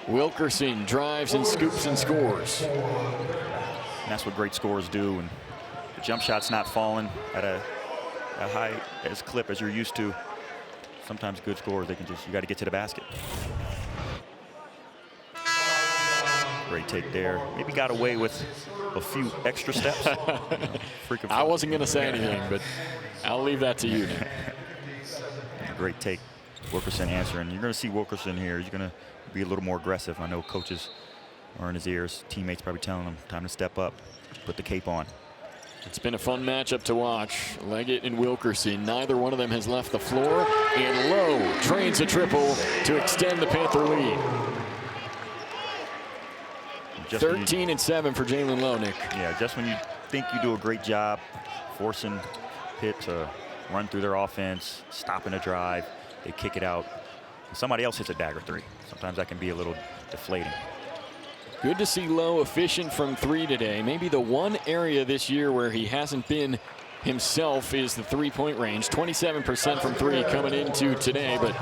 Wilkerson drives and scoops and scores. And that's what great scorers do. And the jump shot's not falling at a high as clip as you're used to. Sometimes good scorers, you got to get to the basket. Great take there. Maybe got away with a few extra steps. I wasn't going to say anything, but I'll leave that to you, Nick. Great take. Wilkerson answering. You're going to see Wilkerson here. He's going to be a little more aggressive. I know coaches are in his ears. Teammates probably telling him time to step up, put the cape on. It's been a fun matchup to watch. Leggett and Wilkerson, neither one of them has left the floor. And Lowe trains a triple to extend the Panther lead. 13 and 7 for Jaland Lowe, Nick. Yeah, just when you think you do a great job forcing Pitt to run through their offense, stopping a drive, they kick it out. Somebody else hits a dagger 3. Sometimes that can be a little deflating. Good to see Lowe efficient from 3 today. Maybe the one area this year where he hasn't been himself is the 3-point range. 27% from 3 coming into today, but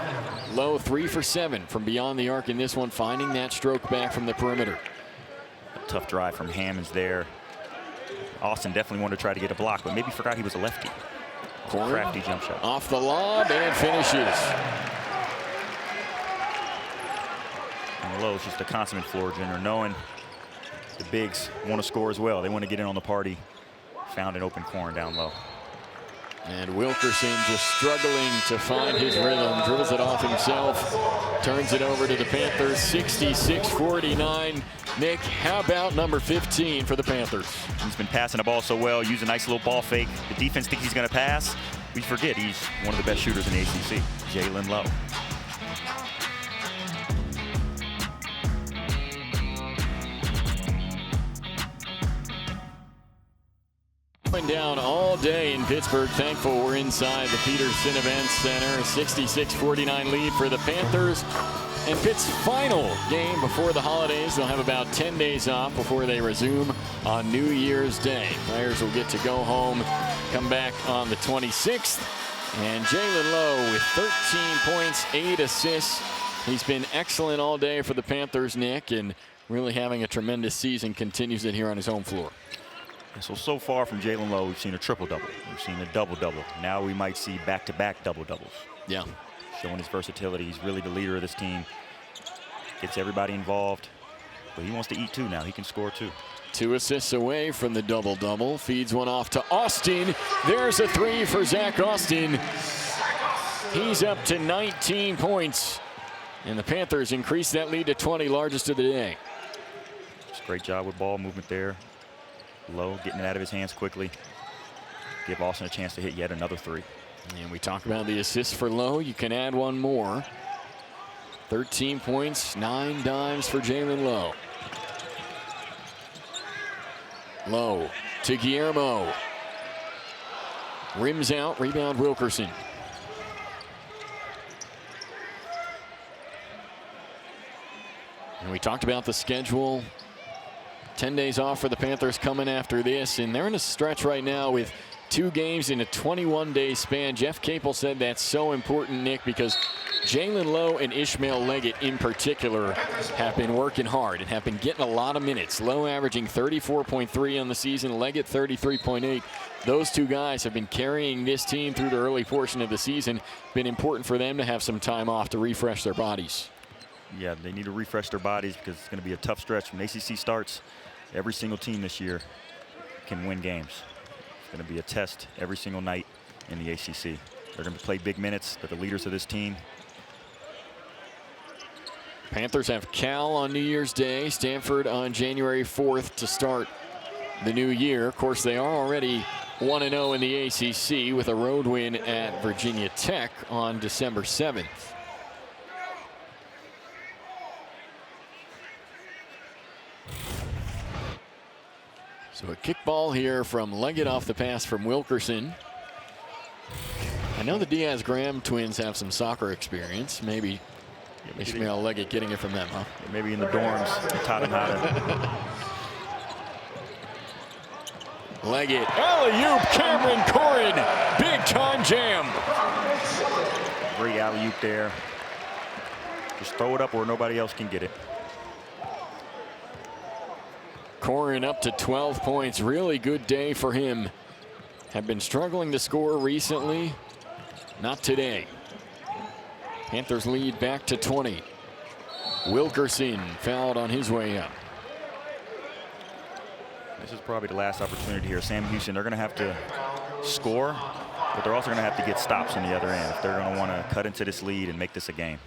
Lowe 3 for 7 from beyond the arc in this one, finding that stroke back from the perimeter. A tough drive from Hammonds there. Austin definitely wanted to try to get a block, but maybe forgot he was a lefty. Cohen, crafty jump shot. Off the lob and finishes. And Lowe's just a consummate floor general, knowing the bigs want to score as well. They want to get in on the party. Found an open corner down low. And Wilkerson just struggling to find his rhythm. Dribbles it off himself. Turns it over to the Panthers. 66-49. Nick, how about number 15 for the Panthers? He's been passing the ball so well. Use a nice little ball fake. The defense thinks he's going to pass. We forget he's one of the best shooters in the ACC. Jaland Lowe. Down all day in Pittsburgh. Thankful we're inside the Peterson Events Center. 66-49 lead for the Panthers. And Pitt's final game before the holidays. They'll have about 10 days off before they resume on New Year's Day. Players will get to go home, come back on the 26th. And Jaland Lowe with 13 points, 8 assists. He's been excellent all day for the Panthers, Nick, and really having a tremendous season. Continues it here on his home floor. So far from Jaland Lowe, we've seen a triple-double. We've seen a double-double. Now we might see back-to-back double-doubles. Yeah. Showing his versatility. He's really the leader of this team. Gets everybody involved. But he wants to eat too now. He can score too. 2 assists away from the double-double. Feeds one off to Austin. There's a 3 for Zach Austin. He's up to 19 points. And the Panthers increase that lead to 20, largest of the day. Just great job with ball movement there. Lowe getting it out of his hands quickly. Give Austin a chance to hit yet another 3. And we talk about the assists for Lowe. You can add one more. 13 points, 9 dimes for Jaland Lowe. Lowe to Guillermo. Rims out, rebound Wilkerson. And we talked about the schedule. 10 days off for the Panthers coming after this, and they're in a stretch right now with 2 games in a 21-day span. Jeff Capel said that's so important, Nick, because Jaland Lowe and Ishmael Leggett in particular have been working hard and have been getting a lot of minutes. Lowe averaging 34.3 on the season, Leggett 33.8. Those 2 guys have been carrying this team through the early portion of the season. Been important for them to have some time off to refresh their bodies. Yeah, they need to refresh their bodies because it's going to be a tough stretch when ACC starts. Every single team this year can win games. It's going to be a test every single night in the ACC. They're going to play big minutes. They're the leaders of this team. Panthers have Cal on New Year's Day, Stanford on January 4th to start the new year. Of course, they are already 1-0 in the ACC with a road win at Virginia Tech on December 7th. So a kickball here from Leggett off the pass from Wilkerson. I know the Diaz-Graham twins have some soccer experience. Maybe Ishmael Leggett getting it from them, huh? Maybe in the dorms, they taught him how to. Leggett, alley-oop, Cameron Cohen, big-time jam. Great alley-oop there. Just throw it up where nobody else can get it. Cohen up to 12 points. Really good day for him. Have been struggling to score recently. Not today. Panthers lead back to 20. Wilkerson fouled on his way up. This is probably the last opportunity here. Sam Houston, they're going to have to score, but they're also going to have to get stops on the other end if they're going to want to cut into this lead and make this a game.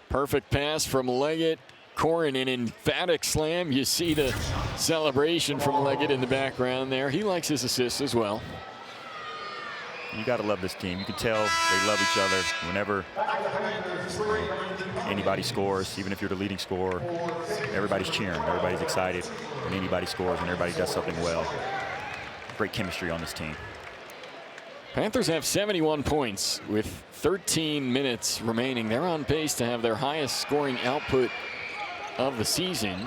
Perfect pass from Leggett. Cohen, an emphatic slam. You see the celebration from Leggett in the background there. He likes his assists as well. You got to love this team. You can tell they love each other. Whenever anybody scores, even if you're the leading scorer, everybody's cheering. Everybody's excited when anybody scores and everybody does something well. Great chemistry on this team. Panthers have 71 points with 13 minutes remaining. They're on pace to have their highest scoring output of the season.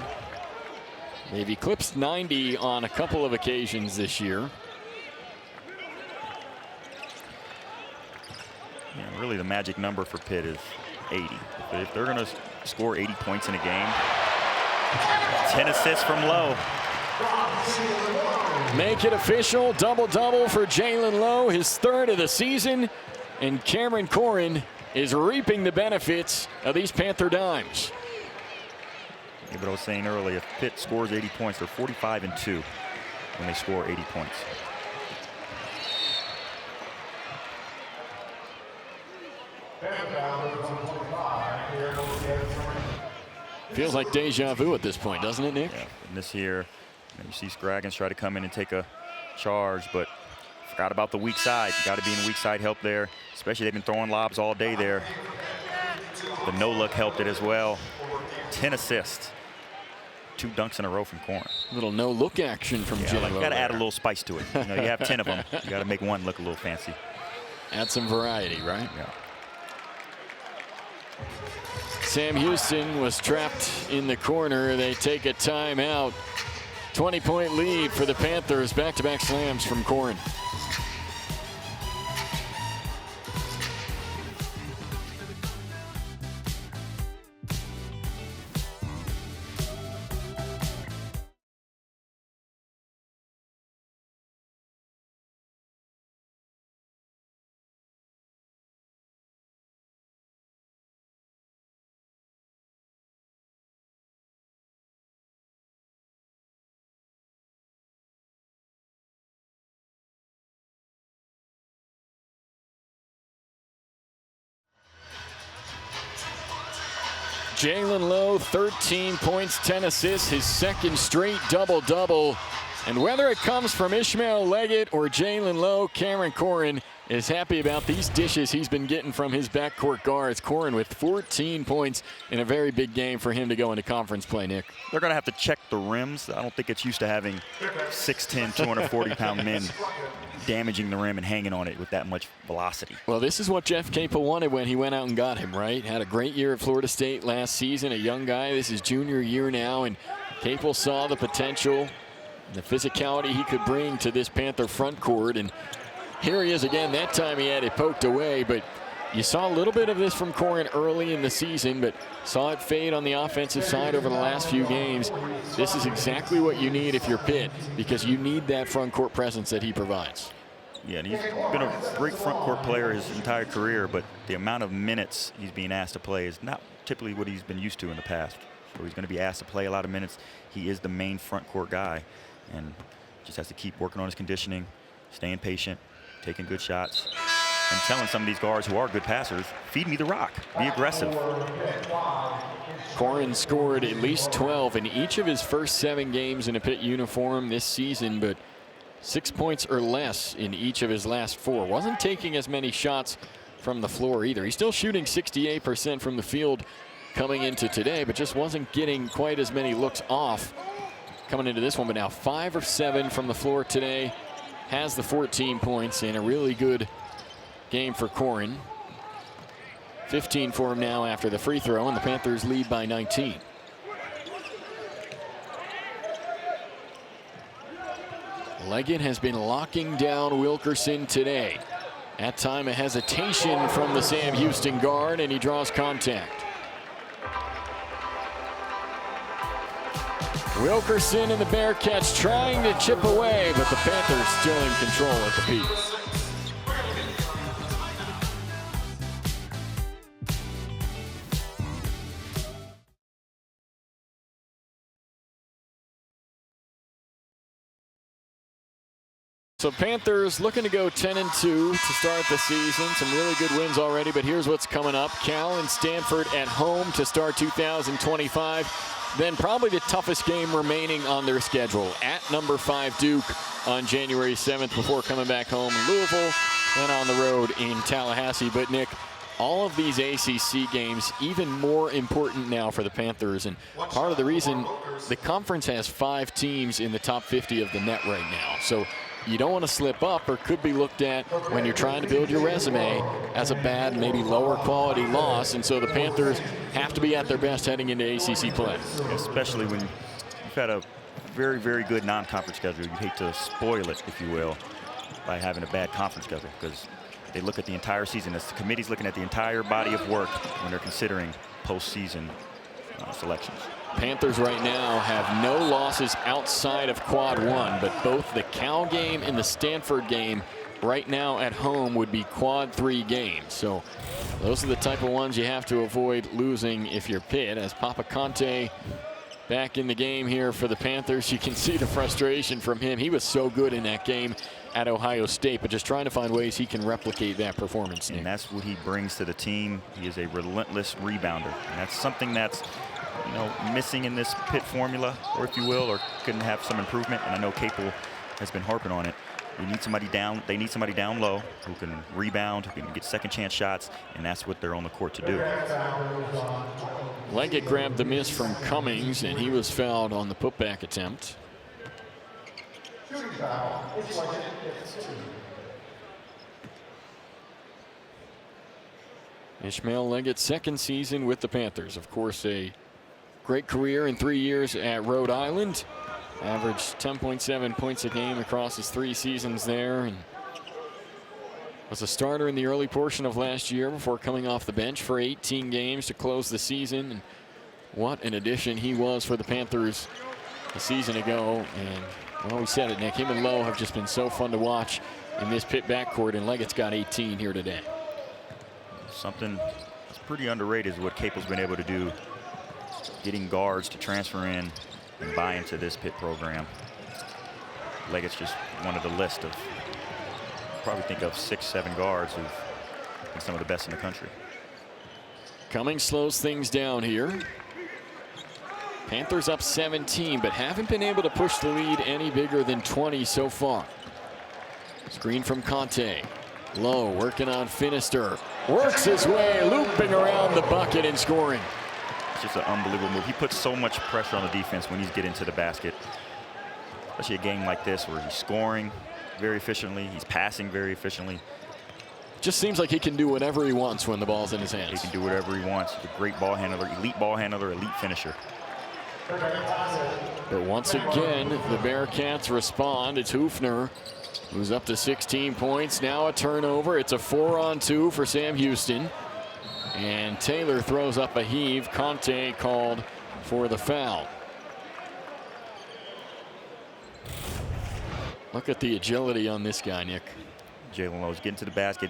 They've eclipsed 90 on a couple of occasions this year. Yeah, really the magic number for Pitt is 80. If they're going to score 80 points in a game, 10 assists from Lowe. Make it official. Double-double for Jaland Lowe, his third of the season. And Cameron Cohen is reaping the benefits of these Panther dimes. Yeah, but I was saying earlier, if Pitt scores 80 points, they're 45-2 when they score 80 points. Feels like deja vu at this point, doesn't it, Nick? Yeah, and this here, you see Scraggins try to come in and take a charge, but forgot about the weak side. You got to be in weak side help there, especially they've been throwing lobs all day there. The no-look helped it as well. 10 assists. 2 dunks in a row from Cohen. Little no-look action from Jaland. You got to add a little spice to it. You know, you have 10 of them. You got to make one look a little fancy. Add some variety, right? Yeah. Sam Houston was trapped in the corner. They take a timeout. 20-point lead for the Panthers. Back-to-back slams from Cohen. Jaland Lowe, 13 points, 10 assists, his second straight double-double. And whether it comes from Ishmael Leggett or Jaland Lowe, Cameron Cohen is happy about these dishes he's been getting from his backcourt guards. Cohen with 14 points in a very big game for him to go into conference play, Nick. They're going to have to check the rims. I don't think it's used to having 6'10", 240-pound men damaging the rim and hanging on it with that much velocity. Well, this is what Jeff Capel wanted when he went out and got him, right? Had a great year at Florida State last season, a young guy. This is junior year now, and Capel saw the potential, the physicality he could bring to this Panther front court, and here he is again. That time he had it poked away, but you saw a little bit of this from Cohen early in the season, but saw it fade on the offensive side over the last few games. This is exactly what you need if you're Pitt, because you need that front court presence that he provides. Yeah, and he's been a great front court player his entire career, but the amount of minutes he's being asked to play is not typically what he's been used to in the past. So he's going to be asked to play a lot of minutes. He is the main front court guy, and Just has to keep working on his conditioning, staying patient, taking good shots, and telling some of these guards who are good passers, feed me the rock, be aggressive. Cohen scored at least 12 in each of his first 7 games in a Pitt uniform this season, but 6 points or less in each of his last 4. Wasn't taking as many shots from the floor either. He's still shooting 68% from the field coming into today, but just wasn't getting quite as many looks off coming into this one. But now 5 of 7 from the floor today, has the 14 points and a really good game for Cohen. 15 for him now after the free throw, and the Panthers lead by 19. Leggett has been locking down Wilkerson today. That time a hesitation from the Sam Houston guard, and he draws contact. Wilkerson and the Bearkats trying to chip away, but the Panthers still in control at the peak. So Panthers looking to go 10-2 to start the season. Some really good wins already, but here's what's coming up. Cal and Stanford at home to start 2025. Then probably the toughest game remaining on their schedule at number 5 Duke on January 7th before coming back home in Louisville and on the road in Tallahassee. But Nick, all of these ACC games even more important now for the Panthers, and part of the reason the conference has 5 teams in the top 50 of the net right now. So you don't want to slip up, or could be looked at when you're trying to build your resume as a bad, maybe lower quality loss. And so the Panthers have to be at their best heading into ACC play. Especially when you've had a very, very good non-conference schedule. You hate to spoil it, if you will, by having a bad conference schedule, because they look at the entire season. As the committee's looking at the entire body of work when they're considering postseason selections. Panthers right now have no losses outside of quad 1, but both the Cal game and the Stanford game right now at home would be quad 3 games. So those are the type of ones you have to avoid losing if you're Pitt. As Papa Conte back in the game here for the Panthers, you can see the frustration from him. He was so good in that game at Ohio State, but just trying to find ways he can replicate that performance. And that's what he brings to the team. He is a relentless rebounder, and that's something that's missing in this Pitt formula, or if you will, or couldn't have some improvement. And I know Capel has been harping on it. We need somebody down. They need somebody down low who can rebound, who can get second chance shots, and that's what they're on the court to do. Leggett grabbed the miss from Cummings, and he was fouled on the putback attempt. Ishmael Leggett's second season with the Panthers. Of course, a great career in 3 years at Rhode Island. Averaged 10.7 points a game across his 3 seasons there, and was a starter in the early portion of last year before coming off the bench for 18 games to close the season. And what an addition he was for the Panthers a season ago. And well, we said it, Nick, him and Lowe have just been so fun to watch in this Pitt backcourt, and Leggett's got 18 here today. Something that's pretty underrated is what Capel's been able to do, getting guards to transfer in and buy into this Pitt program. Leggett's just one of the list of, probably think of 6-7 guards who've been some of the best in the country. Cummings slows things down here. Panthers up 17, but haven't been able to push the lead any bigger than 20 so far. Screen from Conte. Lowe working on Finister. Works his way, looping around the bucket and scoring. It's just an unbelievable move. He puts so much pressure on the defense when he's getting to the basket. Especially a game like this where he's scoring very efficiently, he's passing very efficiently. Just seems like he can do whatever he wants when the ball's in his hands. He can do whatever he wants. He's a great ball handler, elite finisher. But once again, the Bearkats respond. It's Huefner, who's up to 16 points. Now a turnover. It's a 4-on-2 for Sam Houston. And Taylor throws up a heave. Conte called for the foul. Look at the agility on this guy, Nick. Jaland Lowe's getting to the basket.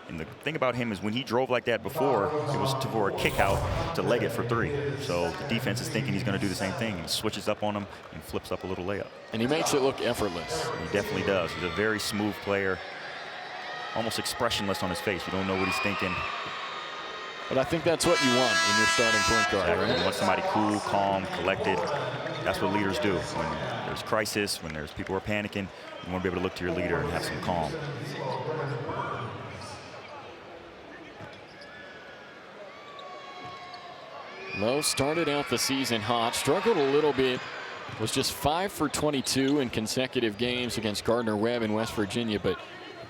And the thing about him is when he drove like that before, it was for a kick out to Leggett for 3. So the defense is thinking he's going to do the same thing. He switches up on him and flips up a little layup. And he makes it look effortless. He definitely does. He's a very smooth player, almost expressionless on his face. You don't know what he's thinking. But I think that's what you want in your starting point guard, Exactly. right? You want somebody cool, calm, collected. That's what leaders do. When there's crisis, when there's people who are panicking, you want to be able to look to your leader and have some calm. Lowe started out the season hot, struggled a little bit, was just 5 for 22 in consecutive games against Gardner-Webb in West Virginia, but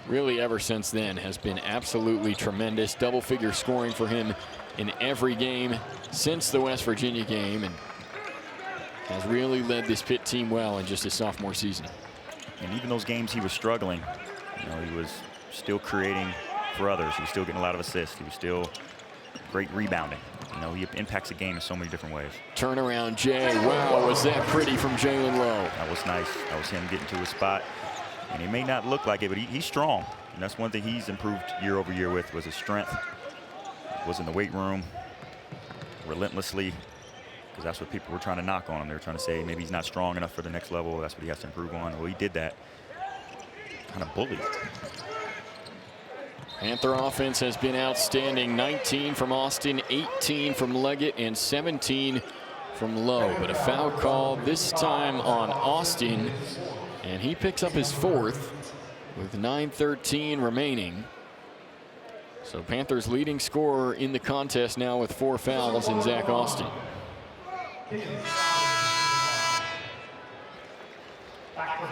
really ever since then has been absolutely tremendous. Double-figure scoring for him in every game since the West Virginia game, and has really led this Pitt team well in just his sophomore season. And even those games he was struggling, he was still creating for others. He was still getting a lot of assists. He was still great rebounding. He impacts the game in so many different ways. Turnaround Jay. Wow, was that pretty from Jaland Lowe. That was nice. That was him getting to his spot. And he may not look like it, but he's strong. And that's one thing he's improved year over year with, was his strength. Was in the weight room relentlessly, because that's what people were trying to knock on him. They were trying to say maybe he's not strong enough for the next level. That's what he has to improve on. Well, he did that. Kind of bullied. Panther offense has been outstanding. 19 from Austin, 18 from Leggett, and 17 from Lowe. But a foul call this time on Austin, and he picks up his 4th with 9:13 remaining. So Panthers leading scorer in the contest now with 4 fouls in Zach Austin.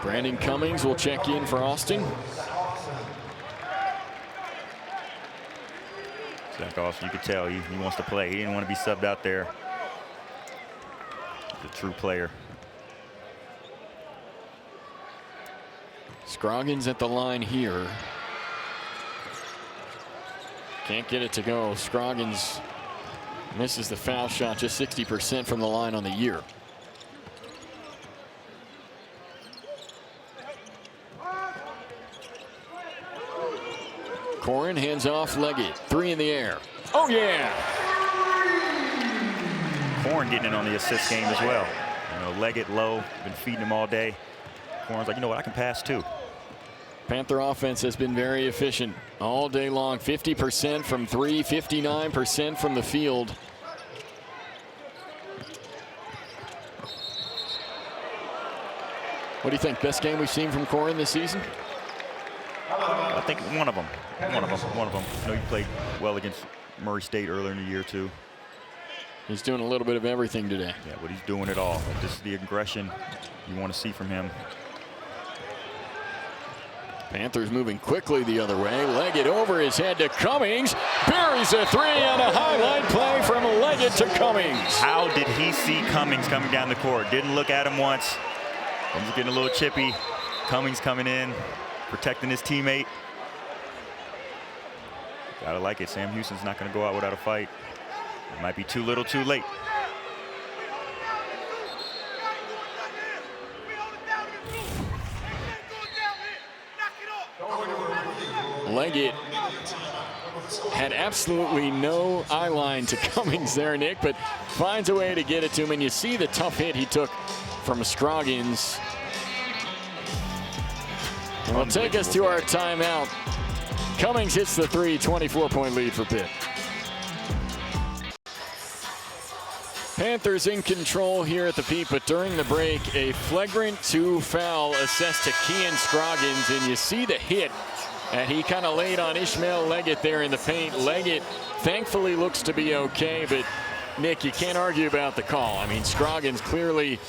Brandon Cummings will check in for Austin. Zach Austin, you could tell he wants to play. He didn't want to be subbed out there. He's a true player. Scroggins at the line here. Can't get it to go. Scroggins misses the foul shot, just 60% from the line on the year. Cohen hands off Leggett. 3 in the air. Oh, yeah. Cohen getting in on the assist game as well. Leggett, Lowe, been feeding him all day. Cohen's like, you know what, I can pass too. Panther offense has been very efficient all day long. 50% from 3, 59% from the field. What do you think? Best game we've seen from Cohen this season? I think one of them. He played well against Murray State earlier in the year too. He's doing a little bit of everything today. Yeah, but he's doing it all. Just the aggression you want to see from him. Panthers moving quickly the other way. Leggett over his head to Cummings. Buries a 3 on a highlight play from Leggett to Cummings. How did he see Cummings coming down the court? Didn't look at him once. He's getting a little chippy. Cummings coming in, protecting his teammate. Gotta like it. Sam Houston's not going to go out without a fight. It might be too little, too late. Leggett had absolutely no eye line to Cummings there, Nick, but finds a way to get it to him. And you see the tough hit he took from Scroggins. And we'll take us to our timeout. Cummings hits the 3, 24-point lead for Pitt. Panthers in control here at the Pete, but during the break, a flagrant 2 foul assessed to Kean Scroggins, and you see the hit, and he kind of laid on Ishmael Leggett there in the paint. Leggett thankfully looks to be okay, but Nick, you can't argue about the call. I mean, Scroggins clearly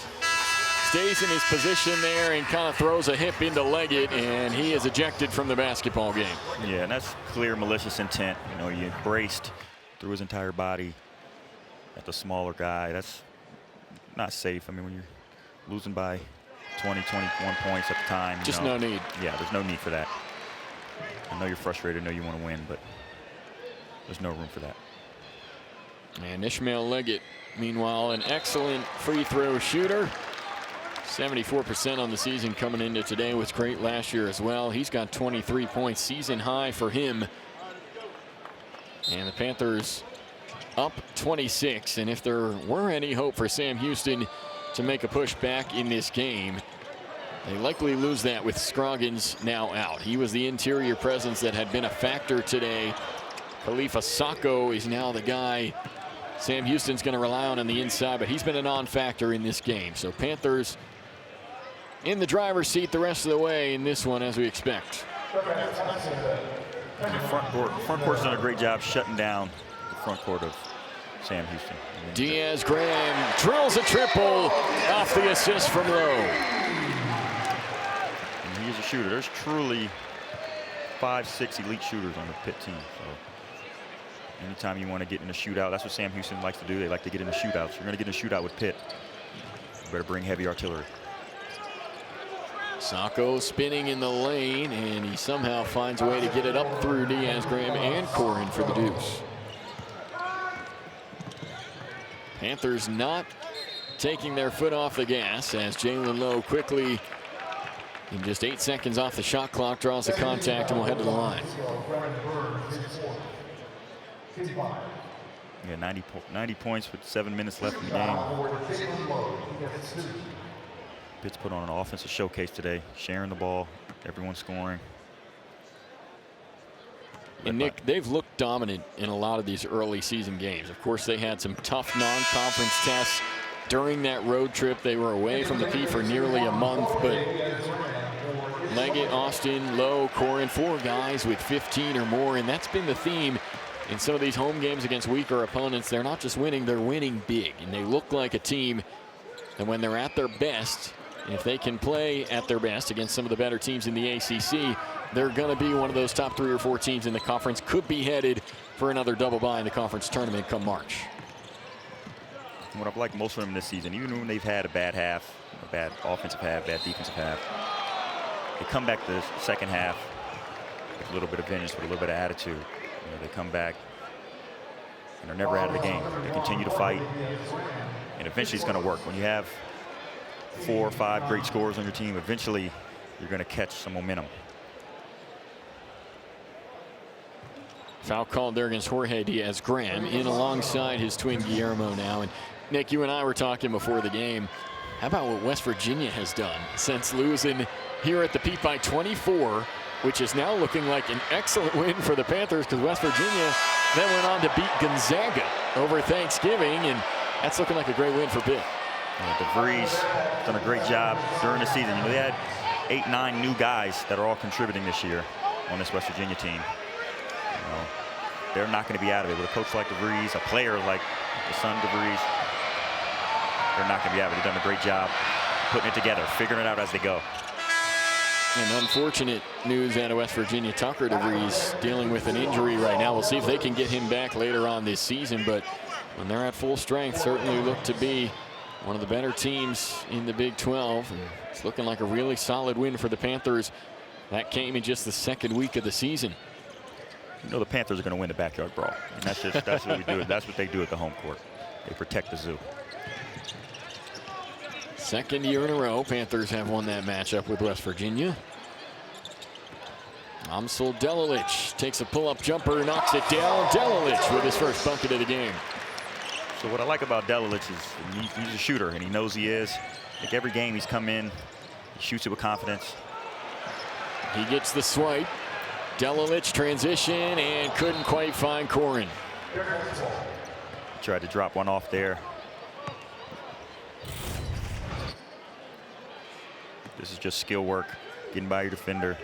stays in his position there and kind of throws a hip into Leggett, and he is ejected from the basketball game. Yeah, and that's clear malicious intent. He embraced through his entire body at the smaller guy. That's not safe. I mean, when you're losing by 20, 21 points at the time. Just no need. Yeah, there's no need for that. I know you're frustrated. I know you want to win, but there's no room for that. And Ishmael Leggett, meanwhile, an excellent free throw shooter. 74% on the season coming into today. Was great last year as well. He's got 23 points, season high for him And the Panthers up 26. And if there were any hope for Sam Houston to make a push back in this game, they likely lose that with Scroggins now out. He was the interior presence that had been a factor today. Khalifa Sacco is now the guy Sam Houston's going to rely on the inside, but he's been a non-factor in this game. So Panthers in the driver's seat the rest of the way in this one, as we expect. The front court's done a great job shutting down the front court of Sam Houston. Diaz-Graham drills a triple off the assist from Lowe. And he's a shooter. There's truly 5-6 elite shooters on the Pitt team. So anytime you want to get in a shootout, that's what Sam Houston likes to do. They like to get into shootouts. You're going to get in a shootout with Pitt, you better bring heavy artillery. Sacco spinning in the lane, and he somehow finds a way to get it up through Diaz-Graham and Cohen for the deuce. Panthers not taking their foot off the gas as Jaland Lowe quickly, in just 8 seconds off the shot clock, draws the contact and will head to the line. Yeah, 90 points with 7 minutes left in the game. Pitt's put on an offensive showcase today, sharing the ball, everyone scoring. And Nick, they've looked dominant in a lot of these early season games. Of course, they had some tough non-conference tests during that road trip. They were away from the P for nearly a month, but Leggett, Austin, Lowe, Cohen, 4 guys with 15 or more, and that's been the theme in some of these home games against weaker opponents. They're not just winning, they're winning big, and they look like a team that when they're at their best, and if they can play at their best against some of the better teams in the ACC, they're going to be one of those top 3 or 4 teams in the conference. Could be headed for another double bye in the conference tournament come March. What I've liked most of them this season, even when they've had a bad half, a bad offensive half, bad defensive half, they come back to the second half with a little bit of vengeance, with a little bit of attitude. You know, they come back and they're never out of the game. They continue to fight, and eventually it's going to work. When you have 4 or 5 great scorers on your team, eventually you're going to catch some momentum. Foul called there against Jorge Diaz-Graham in alongside his twin Guillermo now. And Nick, you and I were talking before the game. How about what West Virginia has done since losing here at the Pete by 24, which is now looking like an excellent win for the Panthers, because West Virginia then went on to beat Gonzaga over Thanksgiving, and that's looking like a great win for Pitt. DeVries done a great job during the season. You know, they had 8, 9 new guys that are all contributing this year on this West Virginia team. You know, they're not going to be out of it. With a coach like DeVries, a player like the son DeVries, they're not going to be out of it. They've done a great job putting it together, figuring it out as they go. And unfortunate news out of West Virginia. Tucker DeVries dealing with an injury right now. We'll see if they can get him back later on this season, but when they're at full strength, certainly look to be one of the better teams in the Big 12. And it's looking like a really solid win for the Panthers. That came in just the 2nd week of the season. You know the Panthers are going to win the backyard brawl. And that's what we do. That's what they do at the home court. They protect the zoo. 2nd year in a row, Panthers have won that matchup with West Virginia. Amsel Delilich takes a pull-up jumper, knocks it down. Delilich with his first bucket of the game. So what I like about Delilich is he's a shooter, and he knows he is. I think every game he's come in, he shoots it with confidence. He gets the swipe. Delilich transition and couldn't quite find Cohen. Tried to drop one off there. This is just skill work, getting by your defender.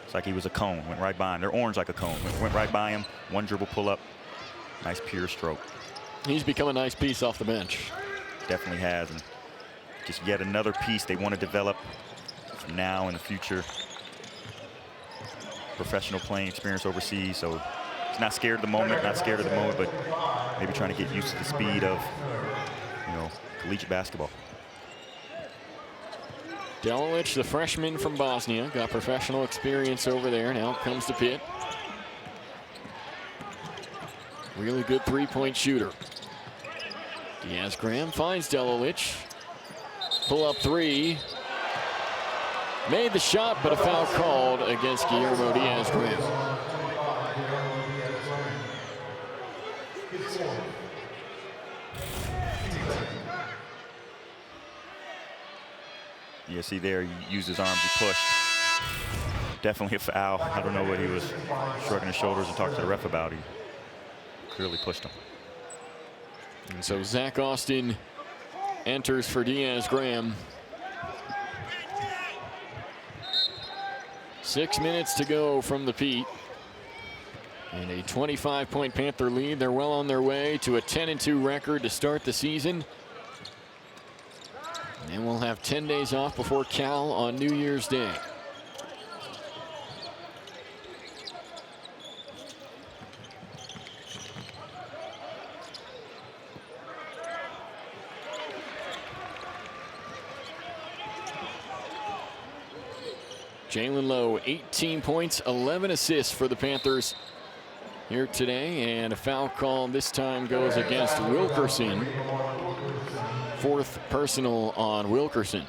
It's like he was a cone, went right by him. They're orange like a cone, went right by him. One dribble pull up, nice pure stroke. He's become a nice piece off the bench. Definitely has, and just yet another piece they want to develop now in the future. Professional playing experience overseas, so he's not scared of the moment, but maybe trying to get used to the speed of, you know, collegiate basketball. Delilich, the freshman from Bosnia, got professional experience over there. Now comes to Pitt. Really good 3-point shooter. Diaz-Graham finds Delilich. Pull up 3. Made the shot, but a foul called against Guillermo Diaz-Graham. Yeah, see there, he used his arms, he pushed. Definitely a foul. I don't know what he was shrugging his shoulders and talking to the ref about. He clearly pushed him. And so Zach Austin enters for Diaz Graham. 6 minutes to go from the Pete. And a 25-point Panther lead. They're well on their way to a 10-2 record to start the season. And we'll have 10 days off before Cal on New Year's Day. Jaland Lowe, 18 points, 11 assists for the Panthers here today, and a foul call this time goes against Wilkerson. Fourth personal on Wilkerson.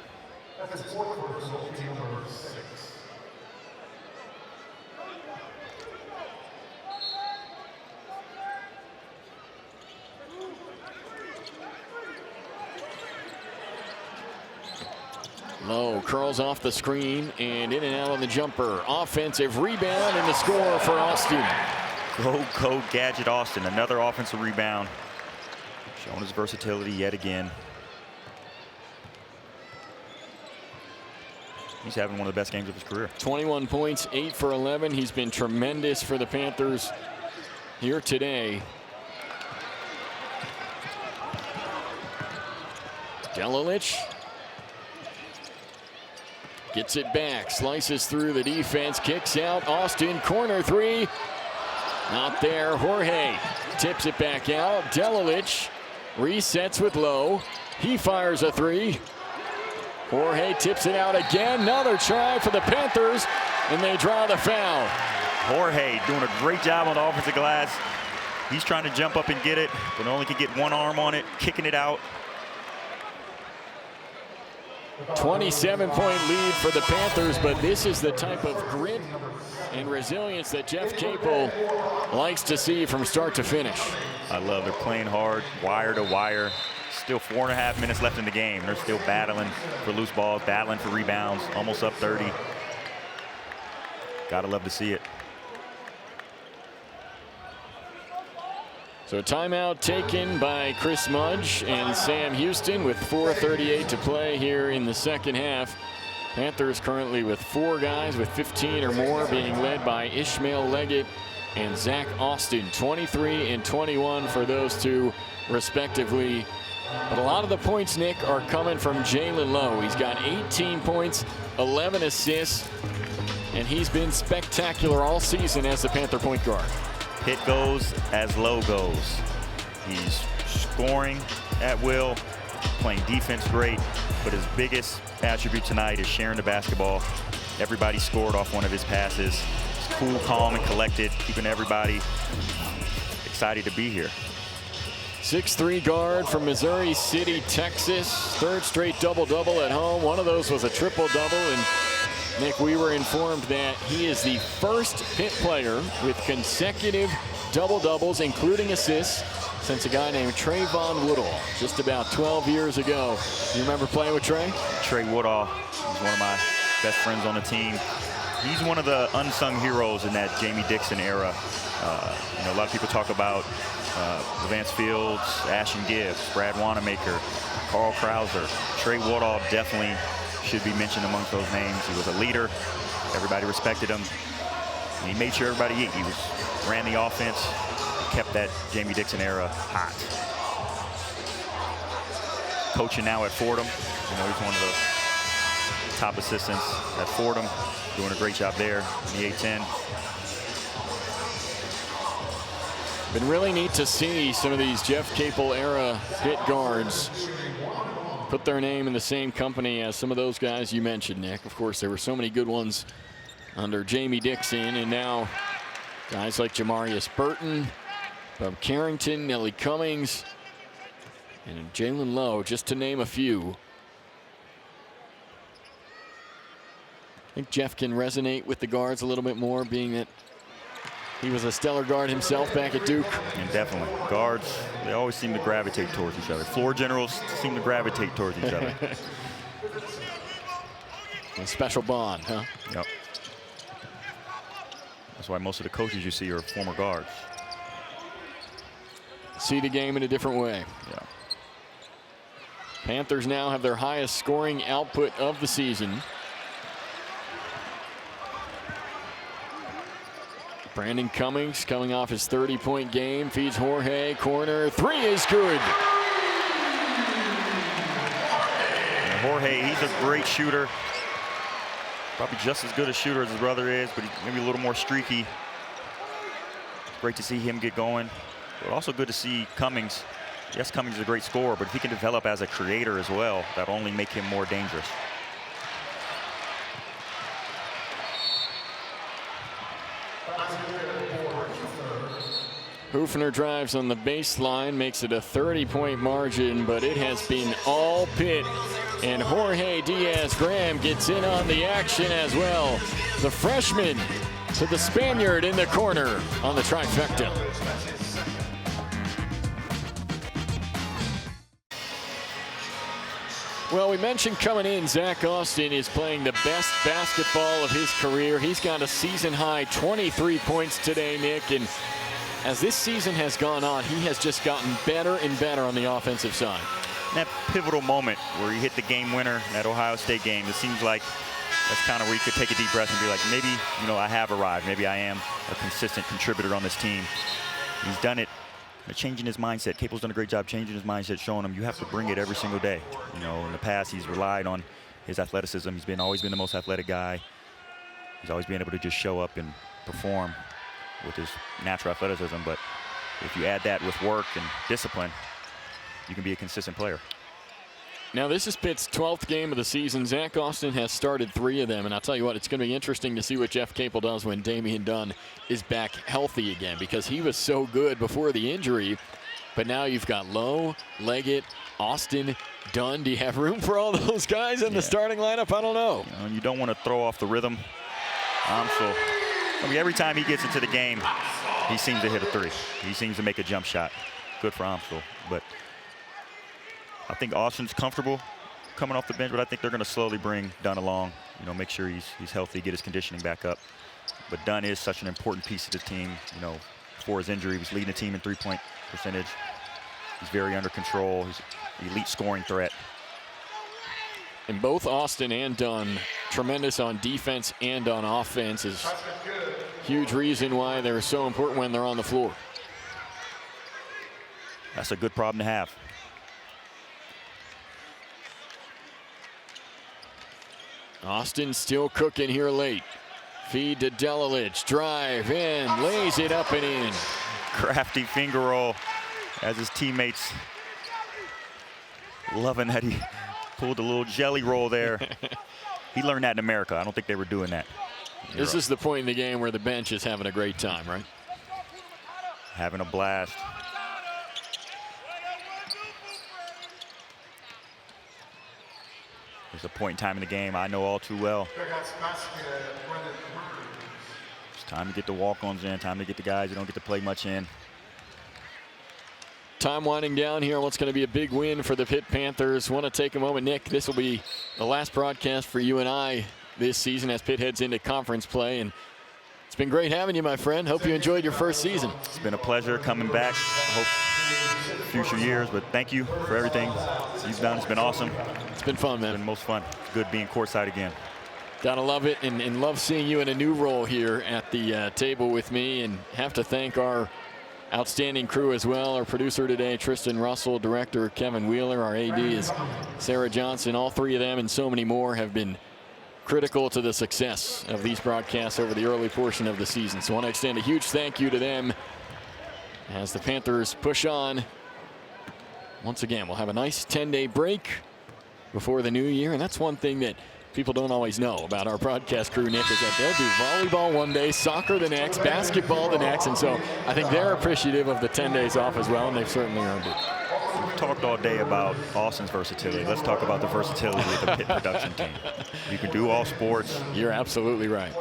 Lowe curls off the screen and in and out on the jumper. Offensive rebound and the score for Austin. Go Gadget Austin, another offensive rebound. Showing his versatility yet again. He's having one of the best games of his career. 21 points, 8 for 11. He's been tremendous for the Panthers here today. Delilich gets it back, slices through the defense, kicks out. Austin, corner three. Not there. Jorge tips it back out. Delilich resets with Lowe. He fires a three. Jorge tips it out again. Another try for the Panthers, and they draw the foul. Jorge doing a great job on the offensive glass. He's trying to jump up and get it, but only can get one arm on it, kicking it out. 27-point lead for the Panthers, but this is the type of grit and resilience that Jeff Capel likes to see from start to finish. I love they're playing hard, wire to wire. Still 4.5 minutes left in the game. They're still battling for loose balls, battling for rebounds, almost up 30. Gotta love to see it. So timeout taken by Chris Mudge and Sam Houston with 4:38 to play here in the second half. Panthers currently with 4 guys with 15 or more, being led by Ishmael Leggett and Zach Austin. 23 and 21 for those two respectively. But a lot of the points, Nick, are coming from Jaland Lowe. He's got 18 points, 11 assists, and he's been spectacular all season as the Panther point guard. Pitt goes as Lowe goes. He's scoring at will, playing defense great, but his biggest attribute tonight is sharing the basketball. Everybody scored off one of his passes. He's cool, calm, and collected, keeping everybody excited to be here. 6'3" guard from Missouri City, Texas. Third straight double-double at home. One of those was a triple-double, and Nick, we were informed that he is the first Pitt player with consecutive double-doubles, including assists, since a guy named Tray Woodall just about 12 years ago. You remember playing with Tray? Tray Woodall is one of my best friends on the team. He's one of the unsung heroes in that Jamie Dixon era. You know, a lot of people talk about Vance Fields, Ashton Gibbs, Brad Wanamaker, Carl Krauser. Tray Woodall definitely should be mentioned amongst those names. He was a leader. Everybody respected him. And he made sure everybody ate. He ran the offense, kept that Jamie Dixon era hot. Coaching now at Fordham. You know, he's one of the top assistants at Fordham, doing a great job there in the A-10. Been really neat to see some of these Jeff Capel era Pitt guards put their name in the same company as some of those guys you mentioned, Nick. Of course, there were so many good ones under Jamie Dixon, and now guys like Jamarius Burton, Bob Carrington, Nellie Cummings, and Jaland Lowe, just to name a few. I think Jeff can resonate with the guards a little bit more, being that He was a stellar guard himself back at Duke. And definitely, guards, they always seem to gravitate towards each other. Floor generals seem to gravitate towards each other. A special bond, huh? Yep. That's why most of the coaches you see are former guards. See the game in a different way. Yeah. Panthers now have their highest scoring output of the season. Brandon Cummings coming off his 30-point game, feeds Jorge, corner, three is good. And Jorge, he's a great shooter. Probably just as good a shooter as his brother is, but he's maybe a little more streaky. Great to see him get going, but also good to see Cummings. Yes, Cummings is a great scorer, but if he can develop as a creator as well, that'll only make him more dangerous. Huefner drives on the baseline, makes it a 30-point margin, but it has been all Pitt. And Jorge Diaz-Graham gets in on the action as well. The freshman to the Spaniard in the corner on the trifecta. Well, we mentioned coming in, Zach Austin is playing the best basketball of his career. He's got a season-high 23 points today, Nick, and as this season has gone on, he has just gotten better and better on the offensive side. That pivotal moment where he hit the game winner in that Ohio State game, it seems like that's kind of where you could take a deep breath and be like, maybe, you know, I have arrived. Maybe I am a consistent contributor on this team. He's done it, changing his mindset. Capel's done a great job changing his mindset, showing him you have to bring it every single day. You know, in the past, he's relied on his athleticism. He's always been the most athletic guy. He's always been able to just show up and perform with his natural athleticism, but if you add that with work and discipline, you can be a consistent player. Now, this is Pitt's 12th game of the season. Zach Austin has started 3 of them, and I'll tell you what, it's going to be interesting to see what Jeff Capel does when Damian Dunn is back healthy again, because he was so good before the injury, but now you've got Lowe, Leggett, Austin, Dunn. Do you have room for all those guys in the starting lineup? I don't know. You know, you don't want to throw off the rhythm. I mean, every time he gets into the game, he seems to hit a 3. He seems to make a jump shot. Good for Amstel. But I think Austin's comfortable coming off the bench, but I think they're going to slowly bring Dunn along, you know, make sure he's healthy, get his conditioning back up. But Dunn is such an important piece of the team. You know, before his injury, he was leading the team in 3-point percentage. He's very under control. He's an elite scoring threat. And both Austin and Dunn, tremendous on defense and on offense, is huge reason why they're so important when they're on the floor. That's a good problem to have. Austin still cooking here late. Feed to Delilich, drive in, lays it up and in. Crafty finger roll as his teammates loving that he pulled a little jelly roll there. He learned that in America. I don't think they were doing that. This is the point in the game where the bench is having a great time, right? Having a blast. There's a point in time in the game I know all too well. It's time to get the walk-ons in, time to get the guys who don't get to play much in. Time winding down here on what's going to be a big win for the Pitt Panthers. Want to take a moment, Nick. This will be the last broadcast for you and I this season as Pitt heads into conference play. And it's been great having you, my friend. Hope you enjoyed your first season. It's been a pleasure coming back. I hope future years, but thank you for everything you've done. It's been awesome. It's been fun, man. It's been most fun. Good being courtside again. Gotta love it, and love seeing you in a new role here at the table with me. And have to thank our outstanding crew as well. Our producer today, Tristan Russell, director Kevin Wheeler, our AD is Sarah Johnson. All 3 of them and so many more have been critical to the success of these broadcasts over the early portion of the season. So I want to extend a huge thank you to them as the Panthers push on. Once again, we'll have a nice 10-day break before the new year, and that's one thing that people don't always know about our broadcast crew, Nick, is that they'll do volleyball one day, soccer the next, basketball the next, and so I think they're appreciative of the 10 days off as well, and they've certainly earned it. We've talked all day about Austin's versatility. Let's talk about the versatility of the Pitt production team. You can do all sports. You're absolutely right.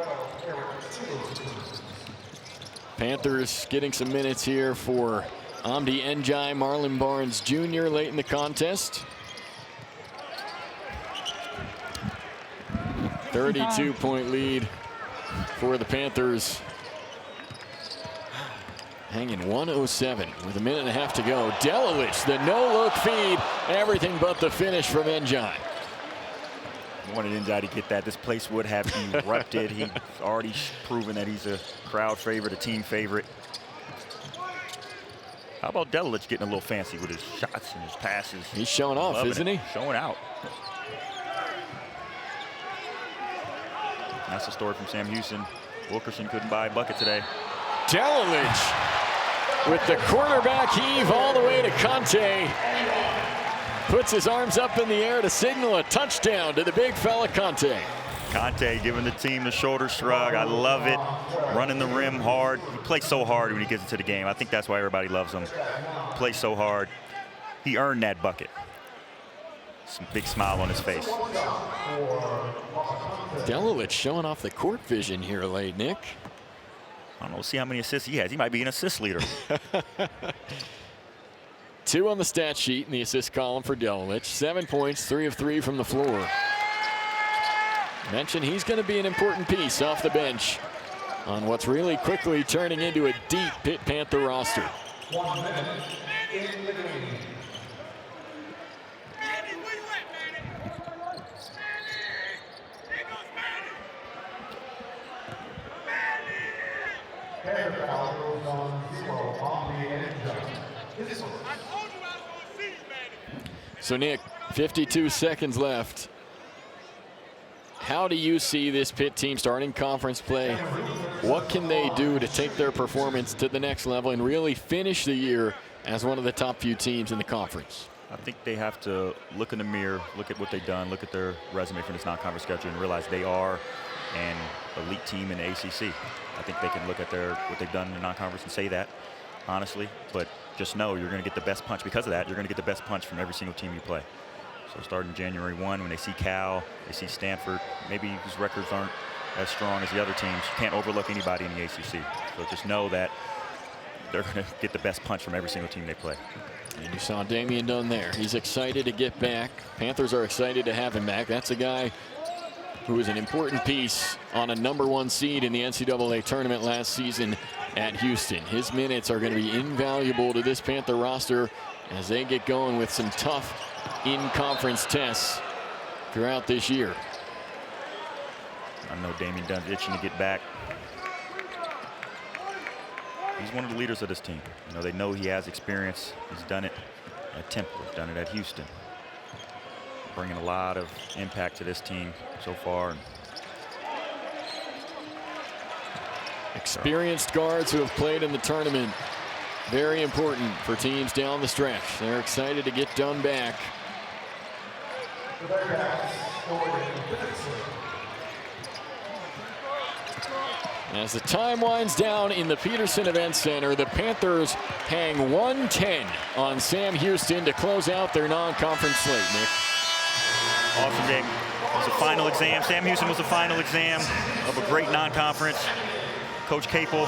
Panthers getting some minutes here for Amdi Njai, Marlon Barnes Jr. late in the contest. 32-point lead for the Panthers. Hanging 107 with a minute and a half to go. Delilich, the no-look feed. Everything but the finish from Njai. Wanted Njai to get that. This place would have erupted. He's already proven that he's a crowd favorite, a team favorite. How about Delilich getting a little fancy with his shots and his passes? He's showing off, isn't he? Showing out. That's the story from Sam Houston. Wilkerson couldn't buy a bucket today. Delilich with the quarterback heave all the way to Conte. Puts his arms up in the air to signal a touchdown to the big fella Conte. Conte giving the team the shoulder shrug. I love it. Running the rim hard. He plays so hard when he gets into the game. I think that's why everybody loves him. Plays so hard. He earned that bucket. Some big smile on his face. Delilich showing off the court vision here late, Nick. I don't know. We'll see how many assists he has. He might be an assist leader. 2 on the stat sheet in the assist column for Delilich. 7 points, 3 of 3 from the floor. Mentioned he's going to be an important piece off the bench on what's really quickly turning into a deep Pitt Panther roster. 1 minute in the game. So Nick, 52 seconds left. How do you see this Pitt team starting conference play? What can they do to take their performance to the next level and really finish the year as one of the top few teams in the conference? I think they have to look in the mirror, look at what they've done, look at their resume from this non-conference schedule and realize they are an elite team in the ACC. I think they can look at what they've done in the non-conference and say that, honestly. But just know you're going to get the best punch. Because of that, you're going to get the best punch from every single team you play. So starting January 1, when they see Cal, they see Stanford, maybe whose records aren't as strong as the other teams, you can't overlook anybody in the ACC. So just know that they're going to get the best punch from every single team they play. And you saw Damian Dunn there. He's excited to get back. Panthers are excited to have him back. That's a guy who was an important piece on a #1 seed in the NCAA tournament last season at Houston. His minutes are going to be invaluable to this Panther roster as they get going with some tough in-conference tests throughout this year. I know Damian Dunn's itching to get back. He's one of the leaders of this team. You know, they know he has experience. He's done it at Temple, he's done it at Houston. Bringing a lot of impact to this team so far. Experienced guards who have played in the tournament. Very important for teams down the stretch. They're excited to get Dunn back. As the time winds down in the Peterson Event Center, the Panthers hang 110 on Sam Houston to close out their non-conference slate, Nick. Awesome game. It was a final exam. Sam Houston was the final exam of a great non-conference. Coach Capel